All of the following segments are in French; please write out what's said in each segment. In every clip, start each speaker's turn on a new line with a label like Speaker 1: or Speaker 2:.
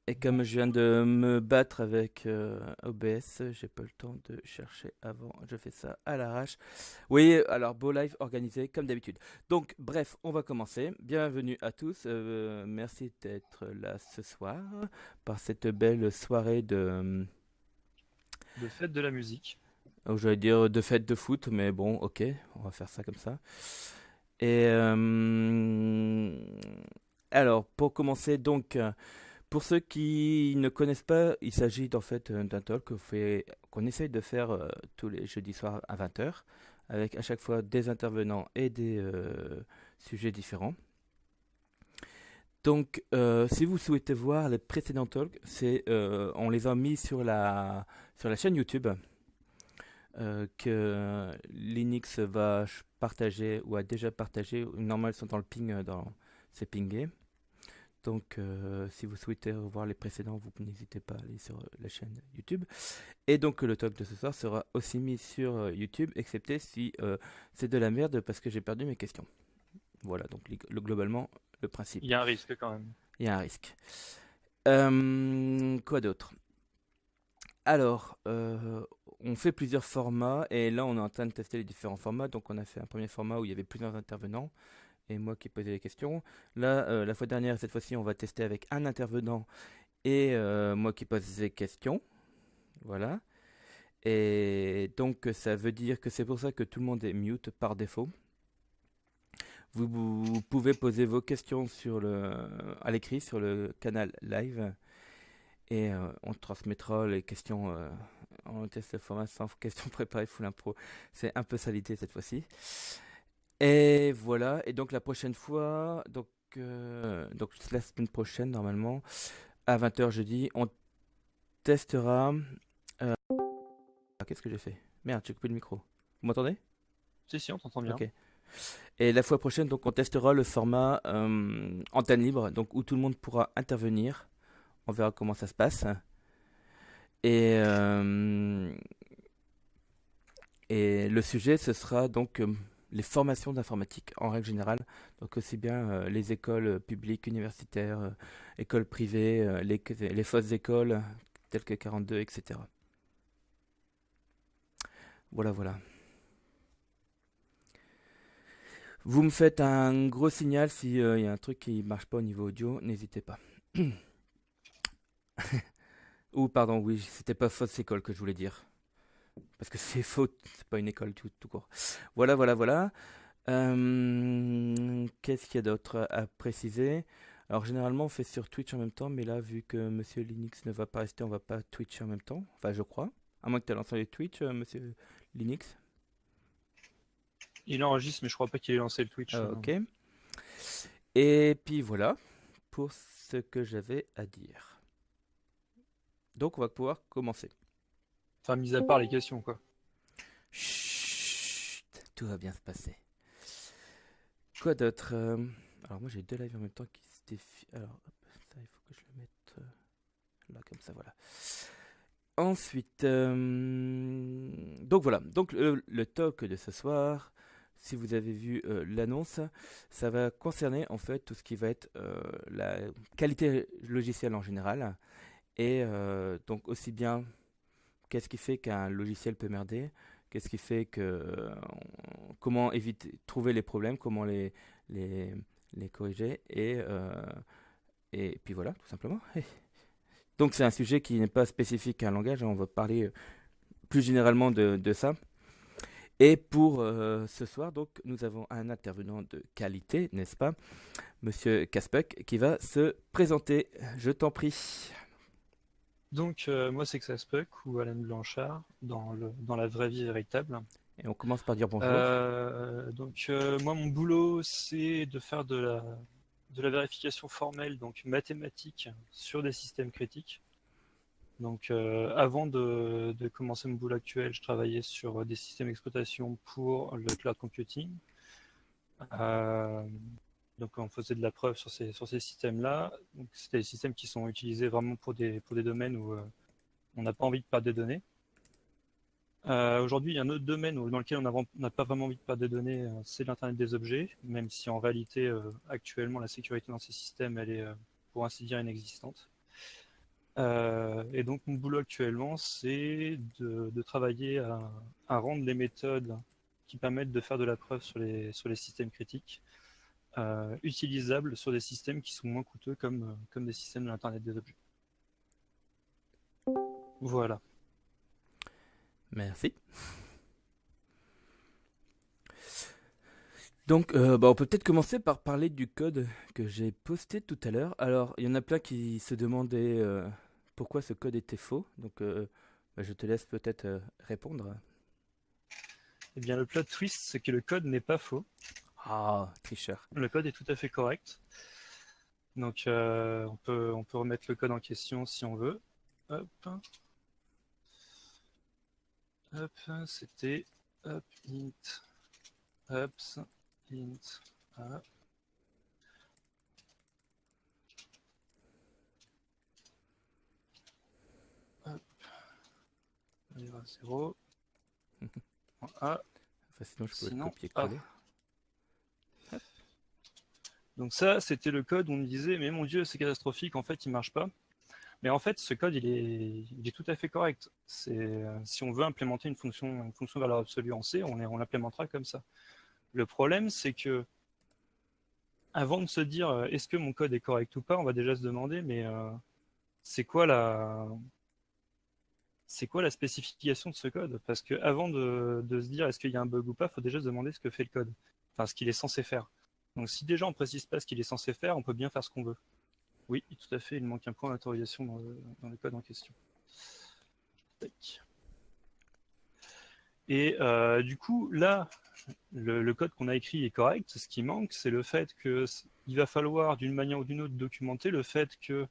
Speaker 1: Et comme je viens de me battre avec OBS, j'ai pas le temps de chercher avant. Je fais ça à l'arrache. Oui, alors beau live organisé comme d'habitude. Donc, bref, on va commencer. Bienvenue à tous. Merci d'être là ce soir par cette belle soirée
Speaker 2: De fête de la musique.
Speaker 1: j'allais dire de fête de foot, mais bon, ok, on va faire ça comme ça. Et alors, pour commencer, donc. Pour ceux qui ne connaissent pas, il s'agit en fait d'un talk qu'on essaye de faire tous les jeudis soirs à 20 heures, avec à chaque fois des intervenants et des sujets différents. Donc, si vous souhaitez voir les précédents talks, on les a mis sur la chaîne YouTube que Linux va partager ou a déjà partagé. Normalement, elles sont dans le ping, c'est pingé. Donc, si vous souhaitez revoir les précédents, vous n'hésitez pas à aller sur la chaîne YouTube. Et donc, le talk de ce soir sera aussi mis sur YouTube, excepté si c'est de la merde parce que j'ai perdu mes questions. Voilà, donc globalement, le
Speaker 2: Il
Speaker 1: principe.
Speaker 2: y a un risque quand même.
Speaker 1: Il y a un risque. Quoi d'autre? Alors, on fait plusieurs formats et là, on est en train de tester les différents formats. Donc, on a fait un premier format où il y avait plusieurs intervenants et moi qui posais les questions. Là, la fois dernière, cette fois-ci, on va tester avec un intervenant et moi qui pose des questions. Voilà. Et donc, ça veut dire que c'est pour ça que tout le monde est mute par défaut. Vous pouvez poser vos questions à l'écrit sur le canal live et on transmettra les questions en test de format sans questions préparées full impro. C'est un peu ça l'idée cette fois-ci. Et voilà. Et donc, la prochaine fois, donc la semaine prochaine, normalement, à 20 heures jeudi, on testera. Qu'est-ce que j'ai fait? Merde, j'ai coupé le micro. Vous m'entendez?
Speaker 2: Si, si, on t'entend bien.
Speaker 1: Ok. Et la fois prochaine, donc, on testera le format antenne libre, donc où tout le monde pourra intervenir. On verra comment ça se passe. Et, euh, et le sujet, ce sera donc les formations d'informatique en règle générale. Donc aussi bien les écoles publiques, universitaires, écoles privées, les fausses écoles telles que 42, etc. Voilà, voilà. Vous me faites un gros signal si y a un truc qui marche pas au niveau audio, n'hésitez pas. Ou pardon, oui, c'était pas fausse école que je voulais dire. Parce que c'est faux, c'est pas une école tout court. Voilà, voilà, voilà. Qu'est-ce qu'il y a d'autre à préciser? Alors généralement on fait sur Twitch en même temps, mais là vu que Monsieur Linux ne va pas rester, on va pas Twitch en même temps. Enfin je crois. À moins que tu aies lancé les Twitch, Monsieur Linux.
Speaker 2: Il enregistre, mais je crois pas qu'il ait lancé le Twitch.
Speaker 1: Ok. Et puis voilà pour ce que j'avais à dire. Donc on va pouvoir commencer.
Speaker 2: Enfin, mis à part les questions, quoi.
Speaker 1: Chut, tout va bien se passer. Quoi d'autre? Alors moi j'ai deux lives en même temps qui se défient. Alors hop, ça il faut que je le mette là comme ça, voilà. Ensuite, donc voilà, donc le talk de ce soir, si vous avez vu l'annonce, ça va concerner en fait tout ce qui va être la qualité logicielle en général, et donc aussi bien qu'est-ce qui fait qu'un logiciel peut merder, qu'est-ce qui fait que comment éviter trouver les problèmes, comment les, les corriger, et puis voilà, tout simplement. Donc c'est un sujet qui n'est pas spécifique à un langage, on va parler plus généralement de ça. Et pour ce soir, donc, nous avons un intervenant de qualité, n'est-ce pas, Monsieur Kaspek, qui va se présenter. Je t'en prie.
Speaker 2: Donc, moi, c'est Xaspuck ou Alan Blanchard, dans la vraie vie véritable.
Speaker 1: Et on commence par dire bonjour.
Speaker 2: Moi, mon boulot, c'est de faire de la vérification formelle, donc mathématique, sur des systèmes critiques. Donc, avant de commencer mon boulot actuel, je travaillais sur des systèmes d'exploitation pour le cloud computing. Euh, donc, on faisait de la preuve sur ces systèmes-là. Donc, c'était des systèmes qui sont utilisés vraiment pour des domaines où on n'a pas envie de perdre des données. Aujourd'hui, il y a un autre domaine dans lequel on n'a pas vraiment envie de perdre des données, c'est l'Internet des objets, même si en réalité, actuellement, la sécurité dans ces systèmes, elle est, pour ainsi dire, inexistante. Et donc mon boulot actuellement, c'est de travailler à rendre les méthodes qui permettent de faire de la preuve sur les systèmes critiques utilisables sur des systèmes qui sont moins coûteux comme des systèmes de l'Internet des objets. Voilà.
Speaker 1: Merci. Donc, on peut peut-être commencer par parler du code que j'ai posté tout à l'heure. Alors, il y en a plein qui se demandaient pourquoi ce code était faux. Donc, je te laisse peut-être répondre.
Speaker 2: Eh bien, le plot twist, c'est que le code n'est pas faux.
Speaker 1: Ah, tricheur.
Speaker 2: Le code est tout à fait correct. Donc, on peut remettre le code en question si on veut. Hop. Hop, c'était hop, int, ups, int, voilà. Hop, on ira à 0. A,
Speaker 1: Enfin, sinon, je peux le
Speaker 2: sinon A.
Speaker 1: copier-coller.
Speaker 2: Donc ça, c'était le code où on me disait, mais mon Dieu, c'est catastrophique, en fait, il marche pas. Mais en fait, ce code, il est tout à fait correct. Si on veut implémenter une fonction valeur absolue en C, on l'implémentera comme ça. Le problème, c'est que avant de se dire, est-ce que mon code est correct ou pas, on va déjà se demander, mais c'est quoi la spécification de ce code? Parce que avant de se dire est-ce qu'il y a un bug ou pas, il faut déjà se demander ce que fait le code, enfin ce qu'il est censé faire. Donc si déjà on précise pas ce qu'il est censé faire, on peut bien faire ce qu'on veut. Oui, tout à fait, il manque un point d'interrogation dans le code en question. Tac. Et du coup, là, le code qu'on a écrit est correct. Ce qui manque, c'est le fait qu'il va falloir d'une manière ou d'une autre documenter le fait que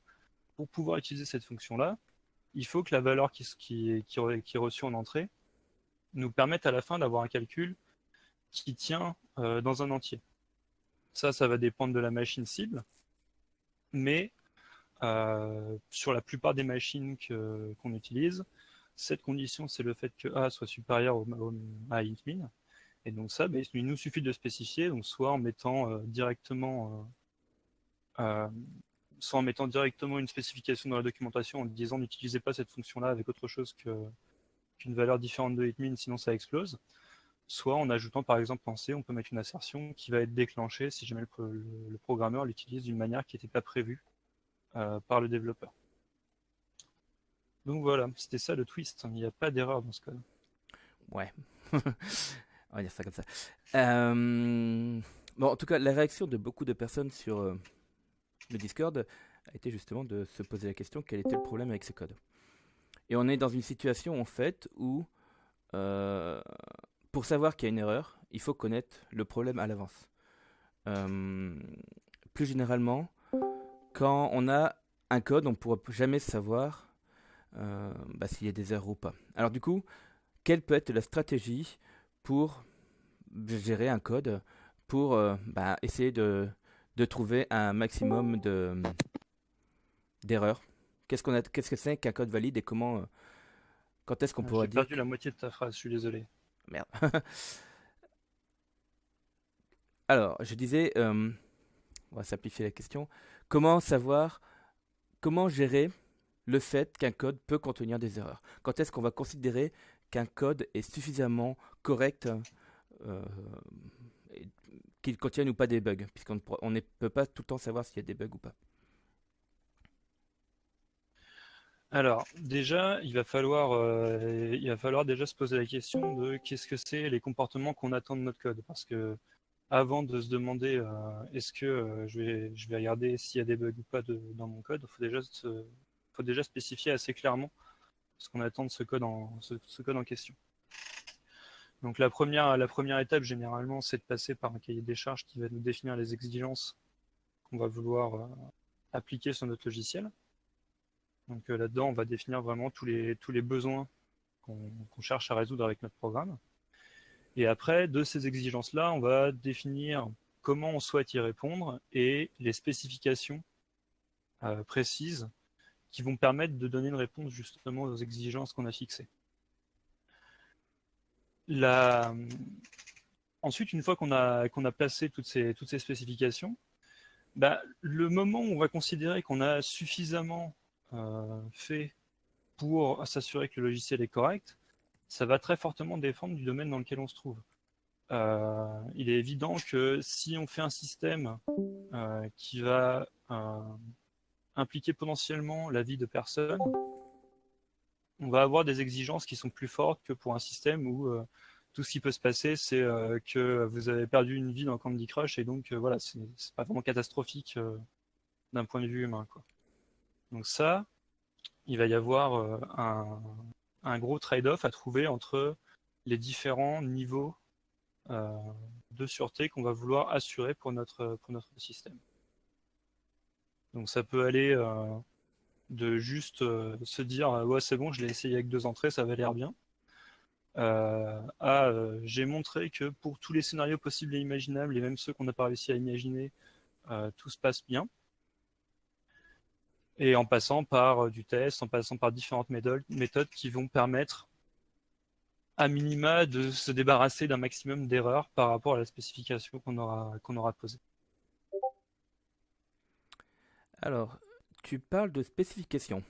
Speaker 2: pour pouvoir utiliser cette fonction-là, il faut que la valeur qui est reçue en entrée nous permette à la fin d'avoir un calcul qui tient dans un entier. Ça va dépendre de la machine cible, mais sur la plupart des machines qu'on utilise, cette condition, c'est le fait que A soit supérieur à int min. Et donc ça, il nous suffit de spécifier, donc soit en mettant directement une spécification dans la documentation en disant n'utilisez pas cette fonction-là avec autre chose qu'une valeur différente de hitmin, sinon ça explose. Soit en ajoutant par exemple en C, on peut mettre une assertion qui va être déclenchée si jamais le programmeur l'utilise d'une manière qui n'était pas prévue par le développeur. Donc voilà, c'était ça le twist, il n'y a pas d'erreur dans ce code.
Speaker 1: Ouais. On va dire ça comme ça. En tout cas, la réaction de beaucoup de personnes sur le Discord a été justement de se poser la question quel était le problème avec ce code. Et on est dans une situation en fait où pour savoir qu'il y a une erreur, il faut connaître le problème à l'avance. Plus généralement, quand on a un code, on ne pourra jamais savoir s'il y a des erreurs ou pas. Alors du coup, quelle peut être la stratégie pour gérer un code, pour essayer de trouver un maximum d'erreurs? Qu'est-ce que c'est qu'un code valide et quand est-ce qu'on pourra
Speaker 2: J'ai
Speaker 1: dire
Speaker 2: perdu la moitié de ta phrase, je suis désolé.
Speaker 1: Merde. Alors, je disais, on va simplifier la question. Comment savoir, comment gérer le fait qu'un code peut contenir des erreurs? Quand est-ce qu'on va considérer qu'un code est suffisamment correct, euh, qu'il contienne ou pas des bugs, puisqu'on ne peut pas tout le temps savoir s'il y a des bugs ou pas.
Speaker 2: Alors, déjà, il va falloir déjà se poser la question de qu'est-ce que c'est les comportements qu'on attend de notre code. Parce que avant de se demander est-ce que je vais regarder s'il y a des bugs ou pas dans mon code, faut déjà spécifier assez clairement ce qu'on attend de ce code en question. Donc la première étape, généralement, c'est de passer par un cahier des charges qui va nous définir les exigences qu'on va vouloir appliquer sur notre logiciel. Donc là-dedans, on va définir vraiment tous les besoins qu'on cherche à résoudre avec notre programme. Et après, de ces exigences-là, on va définir comment on souhaite y répondre et les spécifications précises qui vont permettre de donner une réponse justement aux exigences qu'on a fixées. Ensuite, une fois qu'on a placé toutes ces spécifications, le moment où on va considérer qu'on a suffisamment fait pour s'assurer que le logiciel est correct, ça va très fortement dépendre du domaine dans lequel on se trouve. Il est évident que si on fait un système qui va impliquer potentiellement la vie de personnes, on va avoir des exigences qui sont plus fortes que pour un système où tout ce qui peut se passer, c'est que vous avez perdu une vie dans Candy Crush et donc voilà, c'est pas vraiment catastrophique d'un point de vue humain, quoi. Donc ça, il va y avoir un gros trade-off à trouver entre les différents niveaux euh, de sûreté qu'on va vouloir assurer pour notre système. Donc ça peut aller de juste se dire ouais c'est bon, je l'ai essayé avec 2 entrées, ça va l'air bien, j'ai montré que pour tous les scénarios possibles et imaginables, et même ceux qu'on n'a pas réussi à imaginer, tout se passe bien. Et en passant par du test, en passant par différentes méthodes qui vont permettre à minima de se débarrasser d'un maximum d'erreurs par rapport à la spécification qu'on aura posée.
Speaker 1: Alors, tu parles de spécification,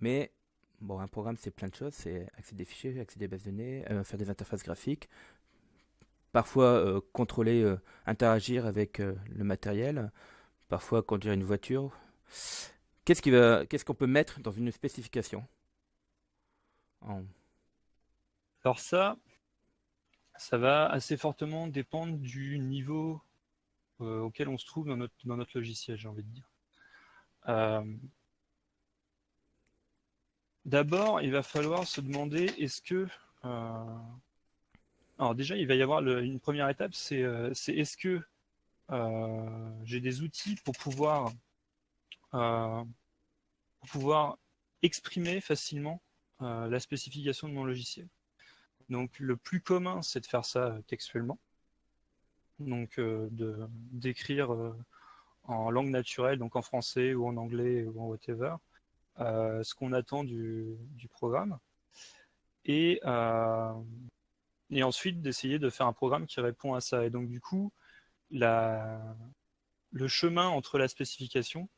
Speaker 1: mais bon, un programme c'est plein de choses, c'est accéder des fichiers, accéder des bases de données, faire des interfaces graphiques, parfois contrôler, interagir avec le matériel, parfois conduire une voiture. Qu'est-ce qu'on peut mettre dans une spécification? En-
Speaker 2: Alors ça va assez fortement dépendre du niveau auquel on se trouve dans notre logiciel, j'ai envie de dire. Euh, D'abord, il va falloir se demander est-ce que... alors déjà, il va y avoir une première étape, c'est est-ce que j'ai des outils euh, pour pouvoir exprimer facilement la spécification de mon logiciel. Donc le plus commun, c'est de faire ça textuellement, donc d'écrire en langue naturelle, donc en français ou en anglais ou en whatever, ce qu'on attend du programme, et, euh, et ensuite d'essayer de faire un programme qui répond à ça. Et donc du coup, la, le chemin entre la spécification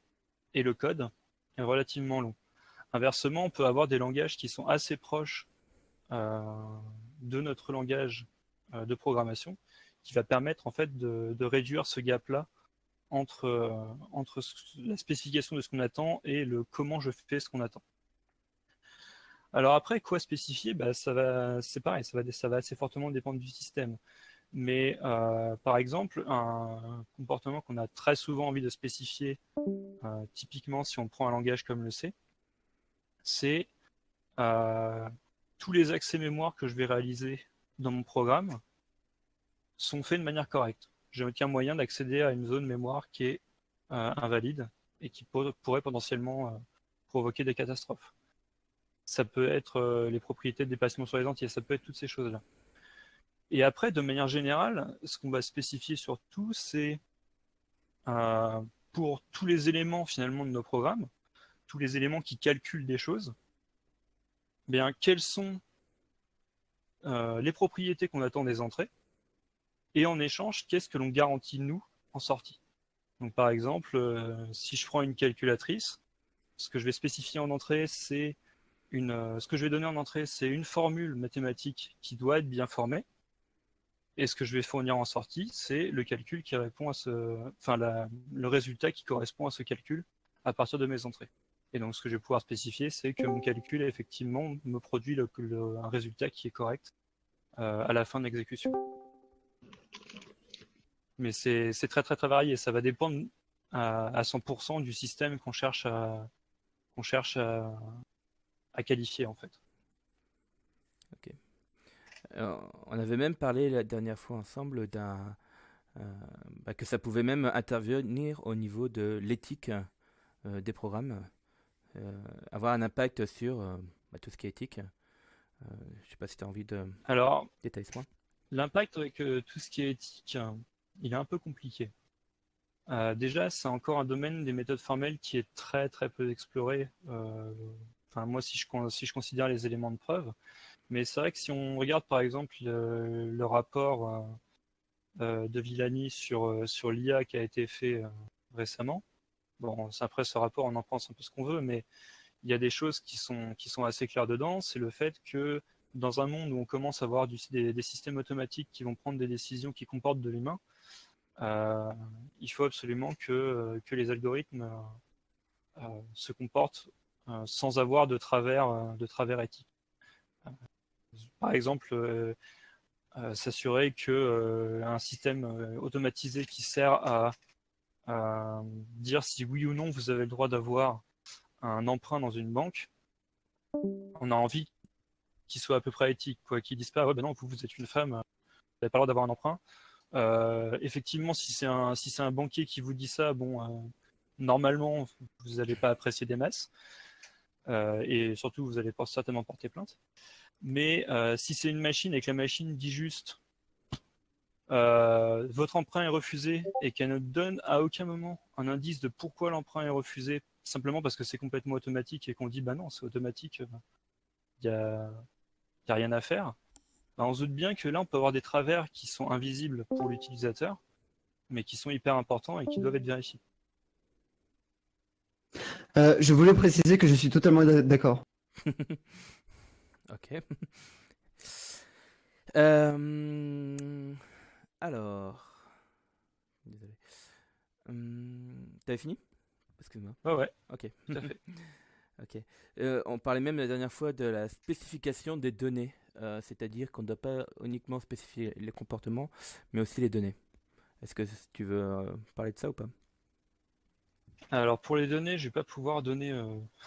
Speaker 2: et le code est relativement long. Inversement, on peut avoir des langages qui sont assez proches euh, de notre langage de programmation, qui va permettre en fait de réduire ce gap-là entre la spécification de ce qu'on attend et le comment je fais ce qu'on attend. Alors après, quoi spécifier, bah, c'est pareil, ça va assez fortement dépendre du système. Mais par exemple, un comportement qu'on a très souvent envie de spécifier, typiquement si on prend un langage comme le C, c'est euh, tous les accès mémoire que je vais réaliser dans mon programme sont faits de manière correcte. J'ai aucun moyen d'accéder à une zone mémoire qui est invalide et qui pourrait potentiellement provoquer des catastrophes. Ça peut être les propriétés de déplacement sur les entiers, ça peut être toutes ces choses-là. Et après, de manière générale, ce qu'on va spécifier surtout, c'est pour tous les éléments finalement de nos programmes, tous les éléments qui calculent des choses, bien quelles sont les propriétés qu'on attend des entrées, et en échange, qu'est-ce que l'on garantit nous en sortie. Donc par exemple, si je prends une calculatrice, ce que je vais spécifier en entrée, c'est ce que je vais donner en entrée, c'est une formule mathématique qui doit être bien formée. Et ce que je vais fournir en sortie, c'est le calcul qui répond le résultat qui correspond à ce calcul à partir de mes entrées. Et donc, ce que je vais pouvoir spécifier, c'est que mon calcul, effectivement, me produit un résultat qui est correct à la fin de l'exécution. Mais c'est très, très, très varié. Ça va dépendre à 100% du système qu'on cherche à qualifier, en fait.
Speaker 1: Ok. On avait même parlé la dernière fois ensemble euh, que ça pouvait même intervenir au niveau de l'éthique des programmes, avoir un impact sur tout ce qui est éthique. Je sais pas si tu as envie de
Speaker 2: Alors,
Speaker 1: détailler ce point.
Speaker 2: l'impact avec tout ce qui est éthique, il est un peu compliqué. Déjà, c'est encore un domaine des méthodes formelles qui est très très peu exploré. Enfin, moi, si je considère les éléments de preuve, mais c'est vrai que si on regarde par exemple le rapport de Villani sur l'IA qui a été fait récemment, bon, après ce rapport, on en pense un peu ce qu'on veut, mais il y a des choses qui sont assez claires dedans. C'est le fait que dans un monde où on commence à avoir des systèmes automatiques qui vont prendre des décisions qui comportent de l'humain, il faut absolument que les algorithmes se comportent sans avoir de travers éthiques. Par exemple, s'assurer que un système automatisé qui sert à dire si oui ou non vous avez le droit d'avoir un emprunt dans une banque, on a envie qu'il soit à peu près éthique, quoi, qu'ils disent pas ouais ben non vous êtes une femme, vous n'avez pas le droit d'avoir un emprunt. Effectivement, si c'est un banquier qui vous dit ça, bon, normalement vous n'allez pas apprécier des masses, et surtout vous allez certainement porter plainte. Mais si c'est une machine et que la machine dit juste votre emprunt est refusé et qu'elle ne donne à aucun moment un indice de pourquoi l'emprunt est refusé, simplement parce que c'est complètement automatique et qu'on dit bah non, c'est automatique, il n'y a rien à faire, bah, on se doute bien que là on peut avoir des travers qui sont invisibles pour l'utilisateur, mais qui sont hyper importants et qui doivent être vérifiés.
Speaker 3: Je voulais préciser que je suis totalement d'accord.
Speaker 1: Ok. Alors. Désolé. T'avais fini? Excuse-moi.
Speaker 2: Ouais,
Speaker 1: Ok.
Speaker 2: tout à fait.
Speaker 1: Ok. On parlait même la dernière fois de la spécification des données. C'est-à-dire qu'on ne doit pas uniquement spécifier les comportements, mais aussi les données. Est-ce que tu veux parler de ça ou pas?
Speaker 2: Alors pour les données, je vais pas pouvoir donner,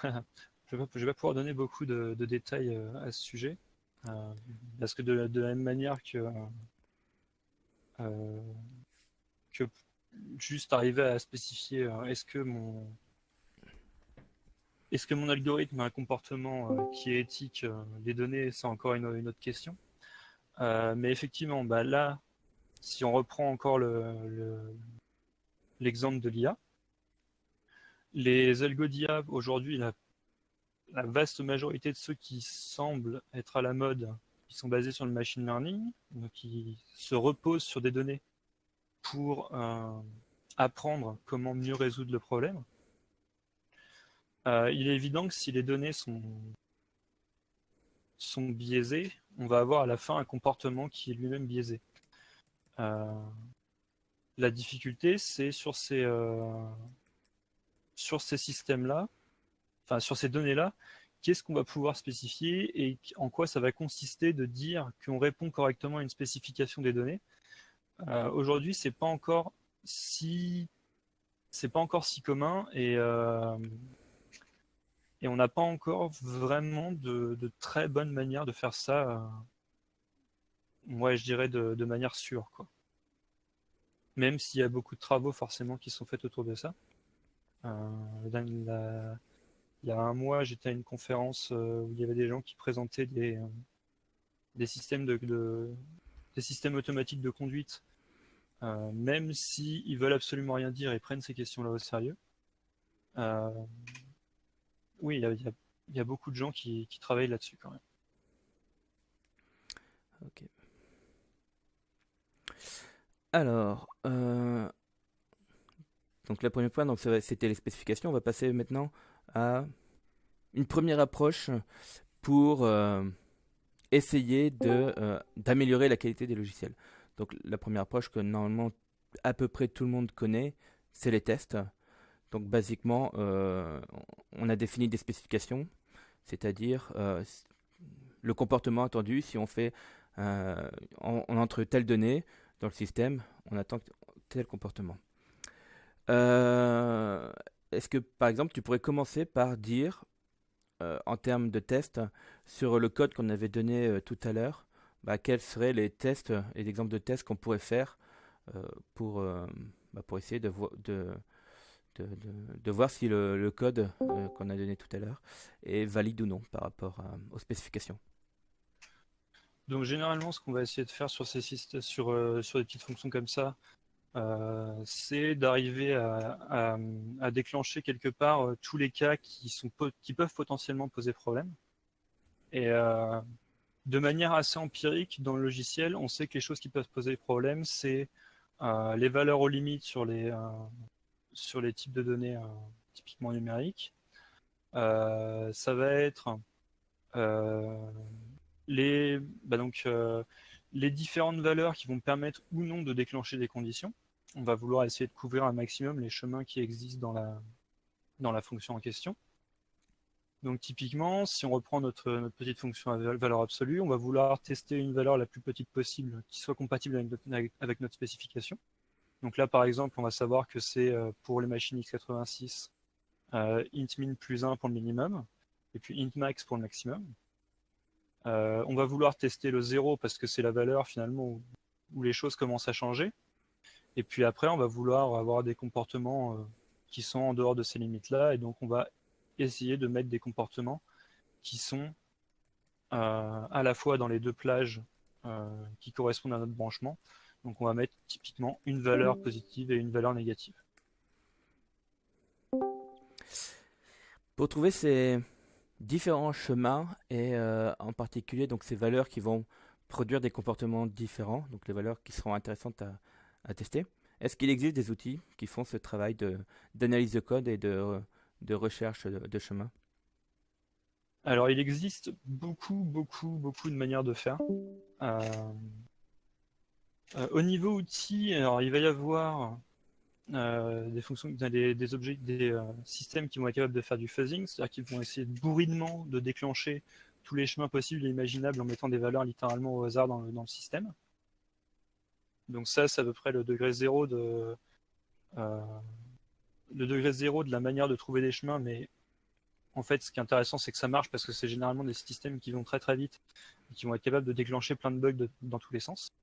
Speaker 2: je vais pas pouvoir donner beaucoup de détails à ce sujet, euh, parce que de la même manière euh, que juste arriver à spécifier est-ce que mon algorithme a un comportement qui est éthique, les données, c'est encore une autre question. Mais effectivement, bah là, si on reprend encore l'exemple de l'IA, les algos d'IA aujourd'hui, la vaste majorité de ceux qui semblent être à la mode, qui sont basés sur le machine learning, donc qui se reposent sur des données pour apprendre comment mieux résoudre le problème. Il est évident que si les données sont biaisées, on va avoir à la fin un comportement qui est lui-même biaisé. La difficulté, c'est sur ces systèmes-là, enfin sur ces données-là, qu'est-ce qu'on va pouvoir spécifier et en quoi ça va consister de dire qu'on répond correctement à une spécification des données. Aujourd'hui, c'est pas encore si commun et on n'a pas encore vraiment de très bonnes manières de faire ça. Moi, je dirais de manière sûre, quoi. Même s'il y a beaucoup de travaux forcément qui sont faits autour de ça. Il y a un mois, j'étais à une conférence où il y avait des gens qui présentaient des systèmes des systèmes automatiques de conduite, même s'ils ils veulent absolument rien dire et prennent ces questions-là au sérieux. Euh, oui, il y a beaucoup de gens qui travaillent là-dessus quand même.
Speaker 1: Ok. Alors, donc le premier point, donc c'était les spécifications. On va passer maintenant à une première approche pour essayer d'améliorer la qualité des logiciels. Donc la première approche que normalement à peu près tout le monde connaît, c'est les tests. Donc basiquement, on a défini des spécifications, c'est-à-dire le comportement attendu si on fait on entre telle donnée dans le système, on attend tel comportement. Est-ce que par exemple tu pourrais commencer par dire en termes de tests sur le code qu'on avait donné tout à l'heure, bah, quels seraient les tests et exemples de tests qu'on pourrait faire euh, pour, euh, pour essayer de voir si le code qu'on a donné tout à l'heure est valide ou non par rapport aux spécifications.
Speaker 2: Donc généralement, ce qu'on va essayer de faire sur ces systèmes, sur des petites fonctions comme ça, c'est d'arriver à déclencher quelque part tous les cas qui peuvent potentiellement poser problème. Et de manière assez empirique, dans le logiciel, on sait que les choses qui peuvent poser problème, c'est les valeurs aux limites sur les types de données typiquement numériques, Ça va être euh, les différentes valeurs qui vont permettre ou non de déclencher des conditions. On va vouloir essayer de couvrir un maximum les chemins qui existent dans la fonction en question. Donc typiquement, si on reprend notre petite fonction à valeur absolue, on va vouloir tester une valeur la plus petite possible qui soit compatible avec notre spécification. Donc là, par exemple, on va savoir que c'est pour les machines x86 int min plus 1 pour le minimum, et puis int max pour le maximum. On va vouloir tester le 0 parce que c'est la valeur finalement où les choses commencent à changer. Et puis après, on va vouloir avoir des comportements qui sont en dehors de ces limites-là, et donc on va essayer de mettre des comportements qui sont à la fois dans les deux plages qui correspondent à notre branchement. Donc on va mettre typiquement une valeur positive et une valeur négative.
Speaker 1: Pour trouver ces différents chemins et en particulier donc ces valeurs qui vont produire des comportements différents, donc les valeurs qui seront intéressantes à tester, est-ce qu'il existe des outils qui font ce travail d'analyse de code et de recherche de chemin?
Speaker 2: Alors il existe beaucoup de manières de faire. Au niveau outils, alors il va y avoir des fonctions, des objets, des systèmes qui vont être capables de faire du fuzzing, c'est-à-dire qu'ils vont essayer bourrinement de déclencher tous les chemins possibles et imaginables en mettant des valeurs littéralement au hasard dans le système. Donc ça, c'est à peu près le degré zéro de la manière de trouver des chemins, mais en fait, ce qui est intéressant, c'est que ça marche parce que c'est généralement des systèmes qui vont très très vite et qui vont être capables de déclencher plein de bugs dans tous les sens.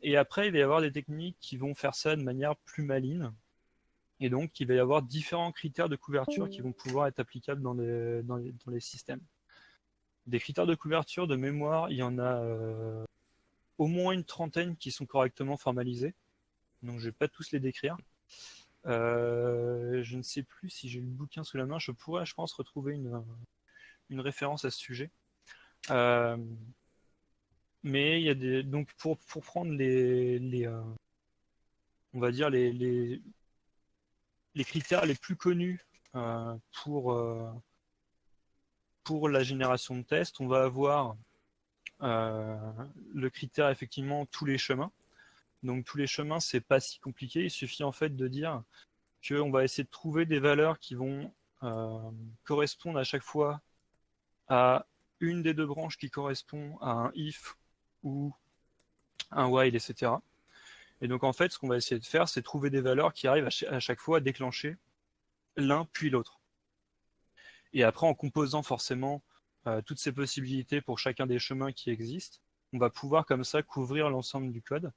Speaker 2: Et après, il va y avoir des techniques qui vont faire ça de manière plus maligne. Et donc, il va y avoir différents critères de couverture qui vont pouvoir être applicables dans les systèmes. Des critères de couverture de mémoire, il y en a au moins une trentaine qui sont correctement formalisés. Donc, je ne vais pas tous les décrire. Je ne sais plus si j'ai le bouquin sous la main. Je pourrais, je pense, retrouver une référence à ce sujet. Mais il y a des donc pour prendre on va dire les critères les plus connus pour la génération de tests, on va avoir le critère effectivement tous les chemins. Donc tous les chemins, c'est pas si compliqué. Il suffit en fait de dire qu'on va essayer de trouver des valeurs qui vont correspondre à chaque fois à une des deux branches qui correspond à un if ou un while, etc. Et donc en fait, ce qu'on va essayer de faire, c'est trouver des valeurs qui arrivent à chaque fois à déclencher l'un puis l'autre. Et après, en composant forcément toutes ces possibilités pour chacun des chemins qui existent, on va pouvoir comme ça couvrir l'ensemble du code.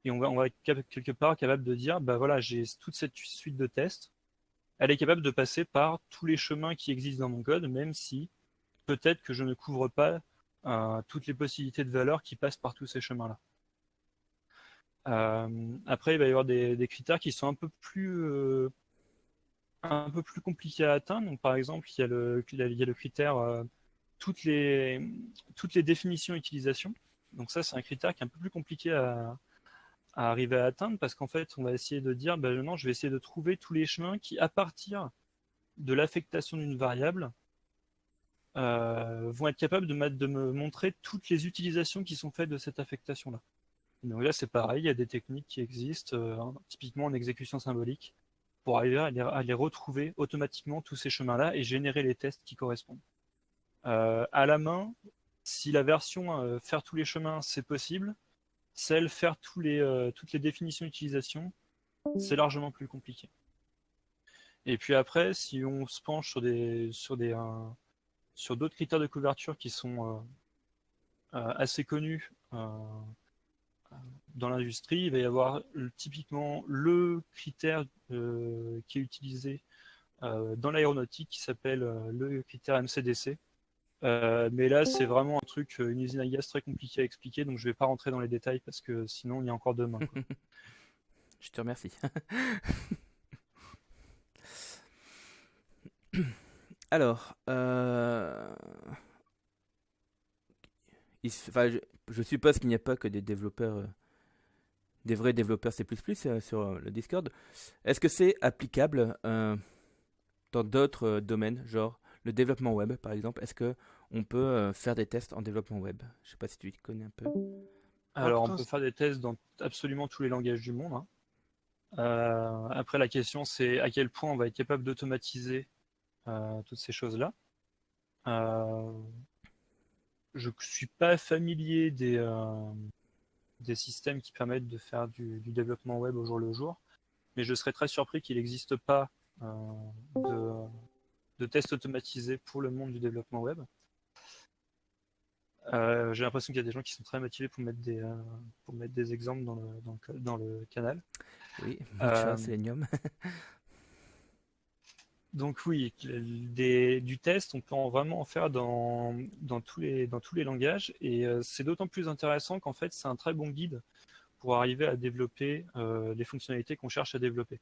Speaker 2: Et on va être quelque part capable de dire, bah voilà, j'ai toute cette suite de tests, elle est capable de passer par tous les chemins qui existent dans mon code, même si peut-être que je ne couvre pas toutes les possibilités de valeurs qui passent par tous ces chemins-là. Après, il va y avoir des critères qui sont un peu plus compliqués à atteindre. Donc, par exemple, il y a le critère toutes les définitions utilisation. Donc ça, c'est un critère qui est un peu plus compliqué à arriver à atteindre parce qu'en fait, on va essayer de dire, ben non, je vais essayer de trouver tous les chemins qui, à partir de l'affectation d'une variable, vont être capables de me montrer toutes les utilisations qui sont faites de cette affectation-là. Donc là, c'est pareil, il y a des techniques qui existent, typiquement en exécution symbolique, pour arriver à les retrouver automatiquement, tous ces chemins-là, et générer les tests qui correspondent. À la main, si la version faire tous les chemins, c'est possible, celle faire toutes les définitions d'utilisation, c'est largement plus compliqué. Et puis après, si on se penche sur d'autres critères de couverture qui sont assez connus dans l'industrie, il va y avoir typiquement le critère qui est utilisé dans l'aéronautique qui s'appelle le critère MCDC. Mais là, c'est vraiment un truc, une usine à gaz très compliquée à expliquer, donc je vais pas rentrer dans les détails parce que sinon il y a encore demain.
Speaker 1: Je te remercie. Alors, je suppose qu'il n'y a pas que des développeurs, des vrais développeurs C++ sur le Discord. Est-ce que c'est applicable dans d'autres domaines, genre le développement web par exemple. Est-ce que on peut faire des tests en développement web? Je sais pas si tu connais un peu.
Speaker 2: Alors, on peut faire des tests dans absolument tous les langages du monde, hein. Après, la question, c'est à quel point on va être capable d'automatiser toutes ces choses-là. Je ne suis pas familier des systèmes qui permettent de faire du développement web au jour le jour, mais je serais très surpris qu'il n'existe pas de tests automatisés pour le monde du développement web. J'ai l'impression qu'il y a des gens qui sont très motivés pour mettre des exemples dans le canal.
Speaker 1: Oui,
Speaker 2: Euh,
Speaker 1: Mucha, Selenium.
Speaker 2: Donc oui, du test, on peut vraiment en faire dans tous les langages, et c'est d'autant plus intéressant qu'en fait, c'est un très bon guide pour arriver à développer les fonctionnalités qu'on cherche à développer.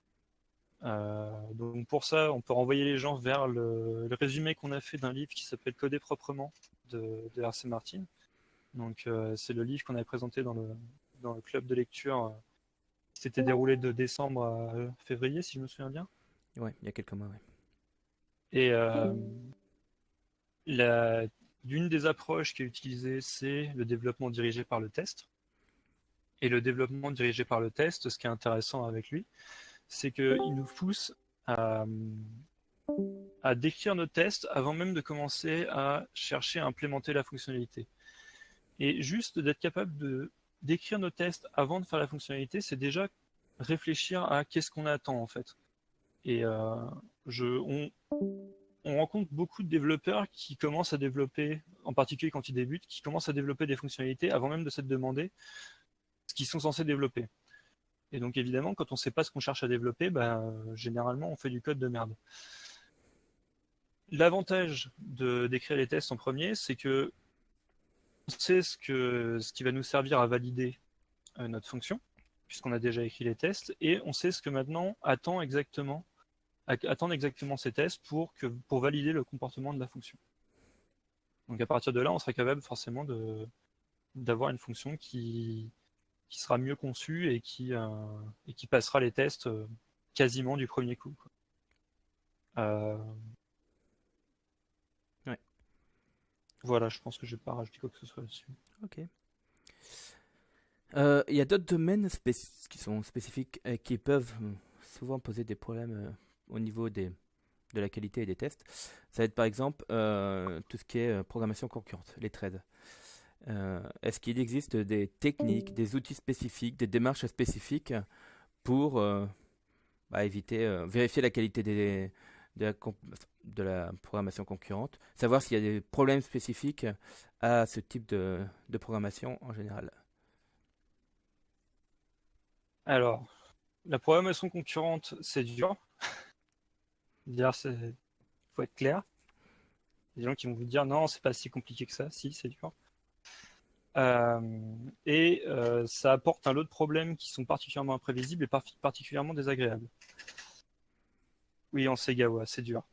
Speaker 2: Donc pour ça, on peut renvoyer les gens vers le résumé qu'on a fait d'un livre qui s'appelle Coder proprement de R.C. Martin. Donc c'est le livre qu'on avait présenté dans le club de lecture qui s'était déroulé de décembre à février, si je me souviens bien.
Speaker 1: Ouais, il y a quelques mois, ouais.
Speaker 2: Et l'une des approches qui est utilisée, c'est le développement dirigé par le test. Et le développement dirigé par le test, ce qui est intéressant avec lui, c'est qu'il nous pousse à décrire nos tests avant même de commencer à chercher à implémenter la fonctionnalité. Et juste d'être capable de d'écrire nos tests avant de faire la fonctionnalité, c'est déjà réfléchir à qu'est-ce qu'on attend en fait. Et on rencontre beaucoup de développeurs qui commencent à développer, en particulier quand ils débutent, qui commencent à développer des fonctionnalités avant même de s'être demandé ce qu'ils sont censés développer. Et donc évidemment, quand on ne sait pas ce qu'on cherche à développer, généralement on fait du code de merde. L'avantage d'écrire les tests en premier, c'est que on sait ce qui va nous servir à valider notre fonction, puisqu'on a déjà écrit les tests, et on sait ce que maintenant attendent exactement ces tests pour valider le comportement de la fonction. Donc à partir de là, on sera capable forcément d'avoir une fonction qui sera mieux conçue et qui passera les tests quasiment du premier coup, quoi.
Speaker 1: Ouais.
Speaker 2: Voilà, je pense que je vais pas rajouter quoi que ce soit là-dessus.
Speaker 1: Ok. Il y a d'autres domaines qui sont spécifiques et qui peuvent souvent poser des problèmes au niveau de la qualité et des tests. Ça va être par exemple tout ce qui est programmation concurrente, les threads. Est-ce qu'il existe des techniques, des outils spécifiques, des démarches spécifiques pour vérifier la qualité de la programmation concurrente, savoir s'il y a des problèmes spécifiques à ce type de programmation en général?
Speaker 2: Alors, la programmation concurrente, c'est dur. Dire, faut être clair. Il y a des gens qui vont vous dire non, c'est pas si compliqué que ça. Si, c'est dur. Ça apporte un lot de problèmes qui sont particulièrement imprévisibles et particulièrement désagréables. Oui, en Segawa, c'est dur.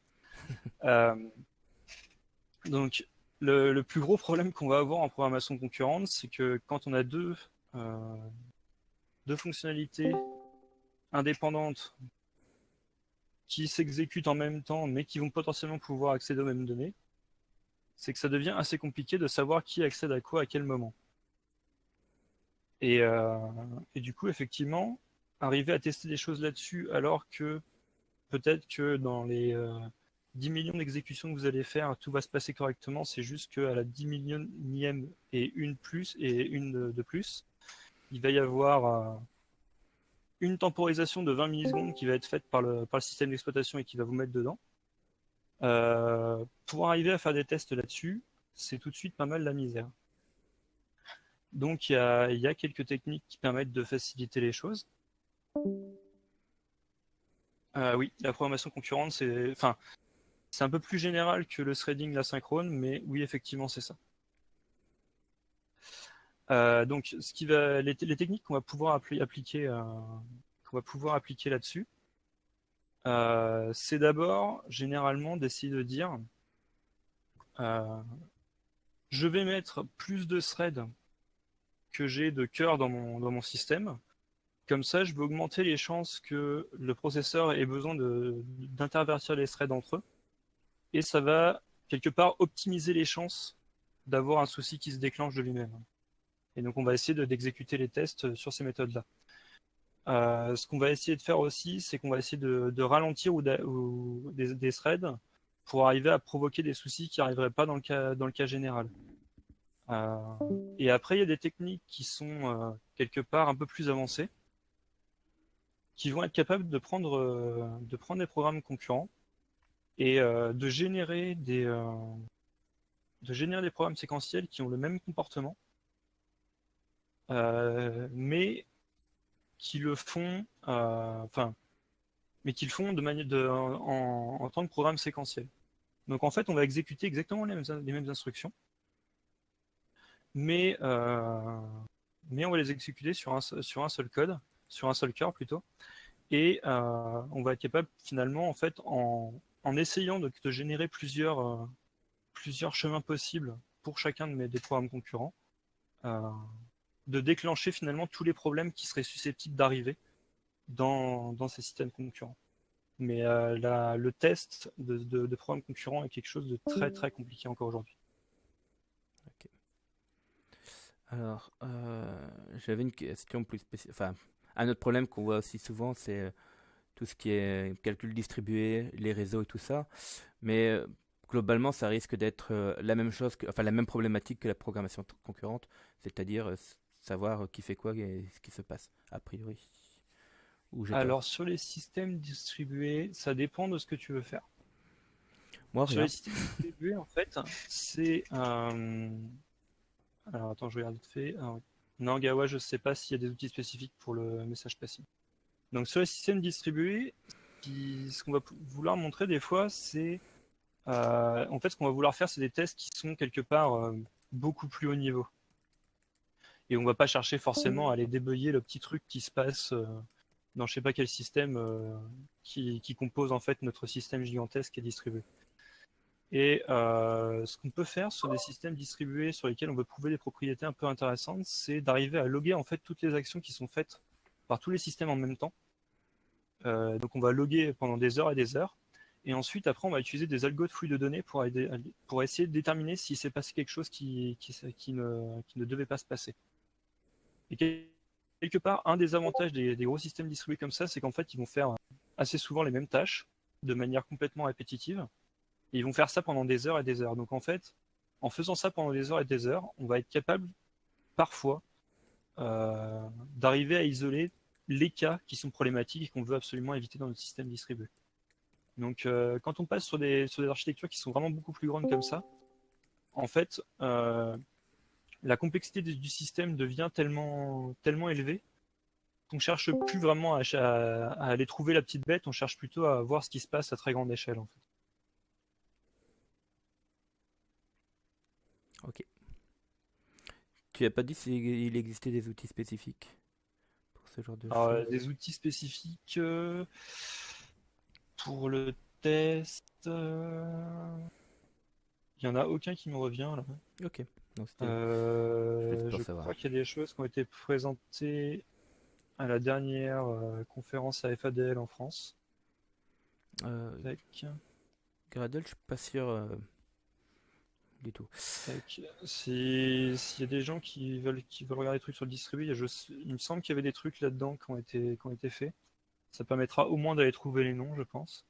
Speaker 2: Donc, le plus gros problème qu'on va avoir en programmation concurrente, c'est que quand on a deux fonctionnalités indépendantes qui s'exécutent en même temps, mais qui vont potentiellement pouvoir accéder aux mêmes données, c'est que ça devient assez compliqué de savoir qui accède à quoi à quel moment. Et du coup, effectivement, arriver à tester des choses là-dessus, alors que peut-être que dans les 10 millions d'exécutions que vous allez faire, tout va se passer correctement, c'est juste qu'à la 10 millionième et une de plus, il va y avoir une temporisation de 20 millisecondes qui va être faite par le système d'exploitation et qui va vous mettre dedans. Pour arriver à faire des tests là-dessus, c'est tout de suite pas mal la misère. Donc il y a quelques techniques qui permettent de faciliter les choses. Oui, la programmation concurrente, c'est un peu plus général que le threading, l'asynchrone, mais oui, effectivement, c'est ça. Donc les techniques qu'on va pouvoir appliquer là-dessus, c'est d'abord généralement d'essayer de dire je vais mettre plus de threads que j'ai de cœur dans mon système Comme ça, je vais augmenter les chances que le processeur ait besoin d'intervertir les threads entre eux. Et ça va, quelque part, optimiser les chances d'avoir un souci qui se déclenche de lui-même. Et donc, on va essayer d'exécuter les tests sur ces méthodes-là. Ce qu'on va essayer de faire aussi, c'est qu'on va essayer de ralentir ou des threads pour arriver à provoquer des soucis qui n'arriveraient pas dans le cas général. Et après, il y a des techniques qui sont quelque part un peu plus avancées, qui vont être capables de prendre des programmes concurrents et de générer des programmes séquentiels qui ont le même comportement, mais qui le font, mais qui le font en tant que programme séquentiel. Donc en fait, on va exécuter exactement les mêmes instructions, mais on va les exécuter sur un seul code, sur un seul cœur plutôt, et on va être capable finalement, en fait, en essayant de générer plusieurs chemins possibles pour chacun des programmes concurrents, de déclencher finalement tous les problèmes qui seraient susceptibles d'arriver dans ces systèmes concurrents. Mais le test de programmes concurrents est quelque chose de très très compliqué encore aujourd'hui.
Speaker 1: Ok. Alors, j'avais une question plus spécifique. Enfin, un autre problème qu'on voit aussi souvent, c'est tout ce qui est calcul distribué, les réseaux et tout ça. Mais globalement, ça risque d'être la même chose, la même problématique que la programmation concurrente, c'est-à-dire savoir qui fait quoi et ce qui se passe, a priori. Ou j'ai tort.
Speaker 2: Alors sur les systèmes distribués, ça dépend de ce que tu veux faire.
Speaker 1: Moi,
Speaker 2: Sur
Speaker 1: rien.
Speaker 2: les systèmes distribués, en fait, c'est alors attends, je regarde vite fait. Ah, oui. Non, Gawa, je sais pas s'il y a des outils spécifiques pour le message passif. Donc sur les systèmes distribués, ce qu'on va vouloir montrer des fois, c'est en fait ce qu'on va vouloir faire, c'est des tests qui sont quelque part beaucoup plus haut niveau. Et on va pas chercher forcément à aller débugger le petit truc qui se passe dans je sais pas quel système qui compose en fait notre système gigantesque qui est distribué. Et ce qu'on peut faire sur des systèmes distribués sur lesquels on veut prouver des propriétés un peu intéressantes, c'est d'arriver à loguer en fait toutes les actions qui sont faites par tous les systèmes en même temps. Donc on va loguer pendant des heures et des heures. Et ensuite, après, on va utiliser des algos de fouille de données pour essayer de déterminer s'il s'est passé quelque chose qui ne devait pas se passer. Et quelque part, un des avantages des gros systèmes distribués comme ça, c'est qu'en fait, ils vont faire assez souvent les mêmes tâches de manière complètement répétitive. Et ils vont faire ça pendant des heures et des heures. Donc en fait, en faisant ça pendant des heures et des heures, on va être capable, parfois, d'arriver à isoler les cas qui sont problématiques et qu'on veut absolument éviter dans notre système distribué. Donc quand on passe sur des architectures qui sont vraiment beaucoup plus grandes comme ça, en fait, la complexité du système devient tellement élevée qu'on cherche plus vraiment à aller trouver la petite bête, on cherche plutôt à voir ce qui se passe à très grande échelle en fait.
Speaker 1: Ok. Tu as pas dit s'il existait des outils spécifiques pour ce genre de
Speaker 2: Alors,
Speaker 1: choses?
Speaker 2: des outils spécifiques pour le test, il n'y en a aucun qui me revient là.
Speaker 1: Ok. Non, c'était juste pour
Speaker 2: Je
Speaker 1: savoir.
Speaker 2: crois qu'il y a des choses qui ont été présentées à la dernière conférence à FADL en France. Tac,
Speaker 1: Gradle, je suis pas sûr du tout.
Speaker 2: tac. S'il y a des gens qui veulent regarder des trucs sur le distribué, il me semble qu'il y avait des trucs là-dedans qui ont été faits. Ça permettra au moins d'aller trouver les noms, je pense.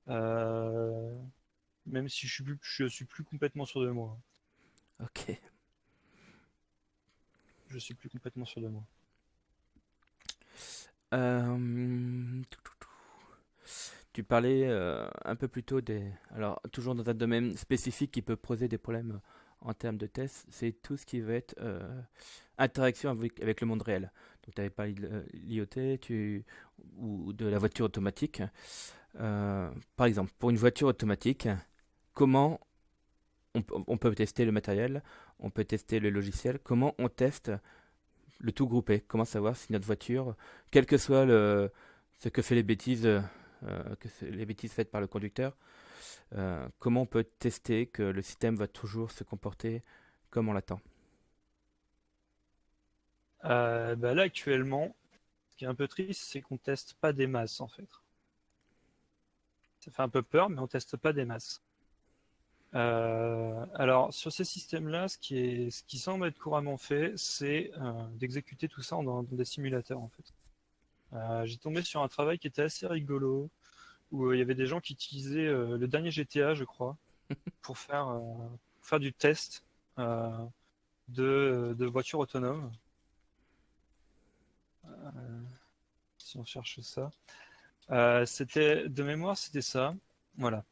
Speaker 2: Même si je suis plus complètement sûr de moi.
Speaker 1: Ok.
Speaker 2: Je suis plus complètement sûr de moi.
Speaker 1: Euh, Tu parlais un peu plus tôt Alors, toujours dans un domaine spécifique qui peut poser des problèmes en termes de tests, c'est tout ce qui va être interaction avec le monde réel. Donc, tu avais parlé de l'IoT ou de la voiture automatique. Par exemple, pour une voiture automatique, comment on peut tester le matériel, on peut tester le logiciel, comment on teste le tout groupé, comment savoir si notre voiture, quel que soit ce que fait les bêtises faites par le conducteur, comment on peut tester que le système va toujours se comporter comme on l'attend?
Speaker 2: Là actuellement, Ce qui est un peu triste, c'est qu'on teste pas des masses en fait. Ça fait un peu peur, mais on teste pas des masses. Alors sur ces systèmes-là, ce qui semble être couramment fait, c'est d'exécuter tout ça dans des simulateurs en fait. J'ai tombé sur un travail qui était assez rigolo, où il y avait des gens qui utilisaient le dernier GTA, je crois, pour faire du test euh, de voitures autonomes. Si on cherche ça. De mémoire, c'était ça. Voilà.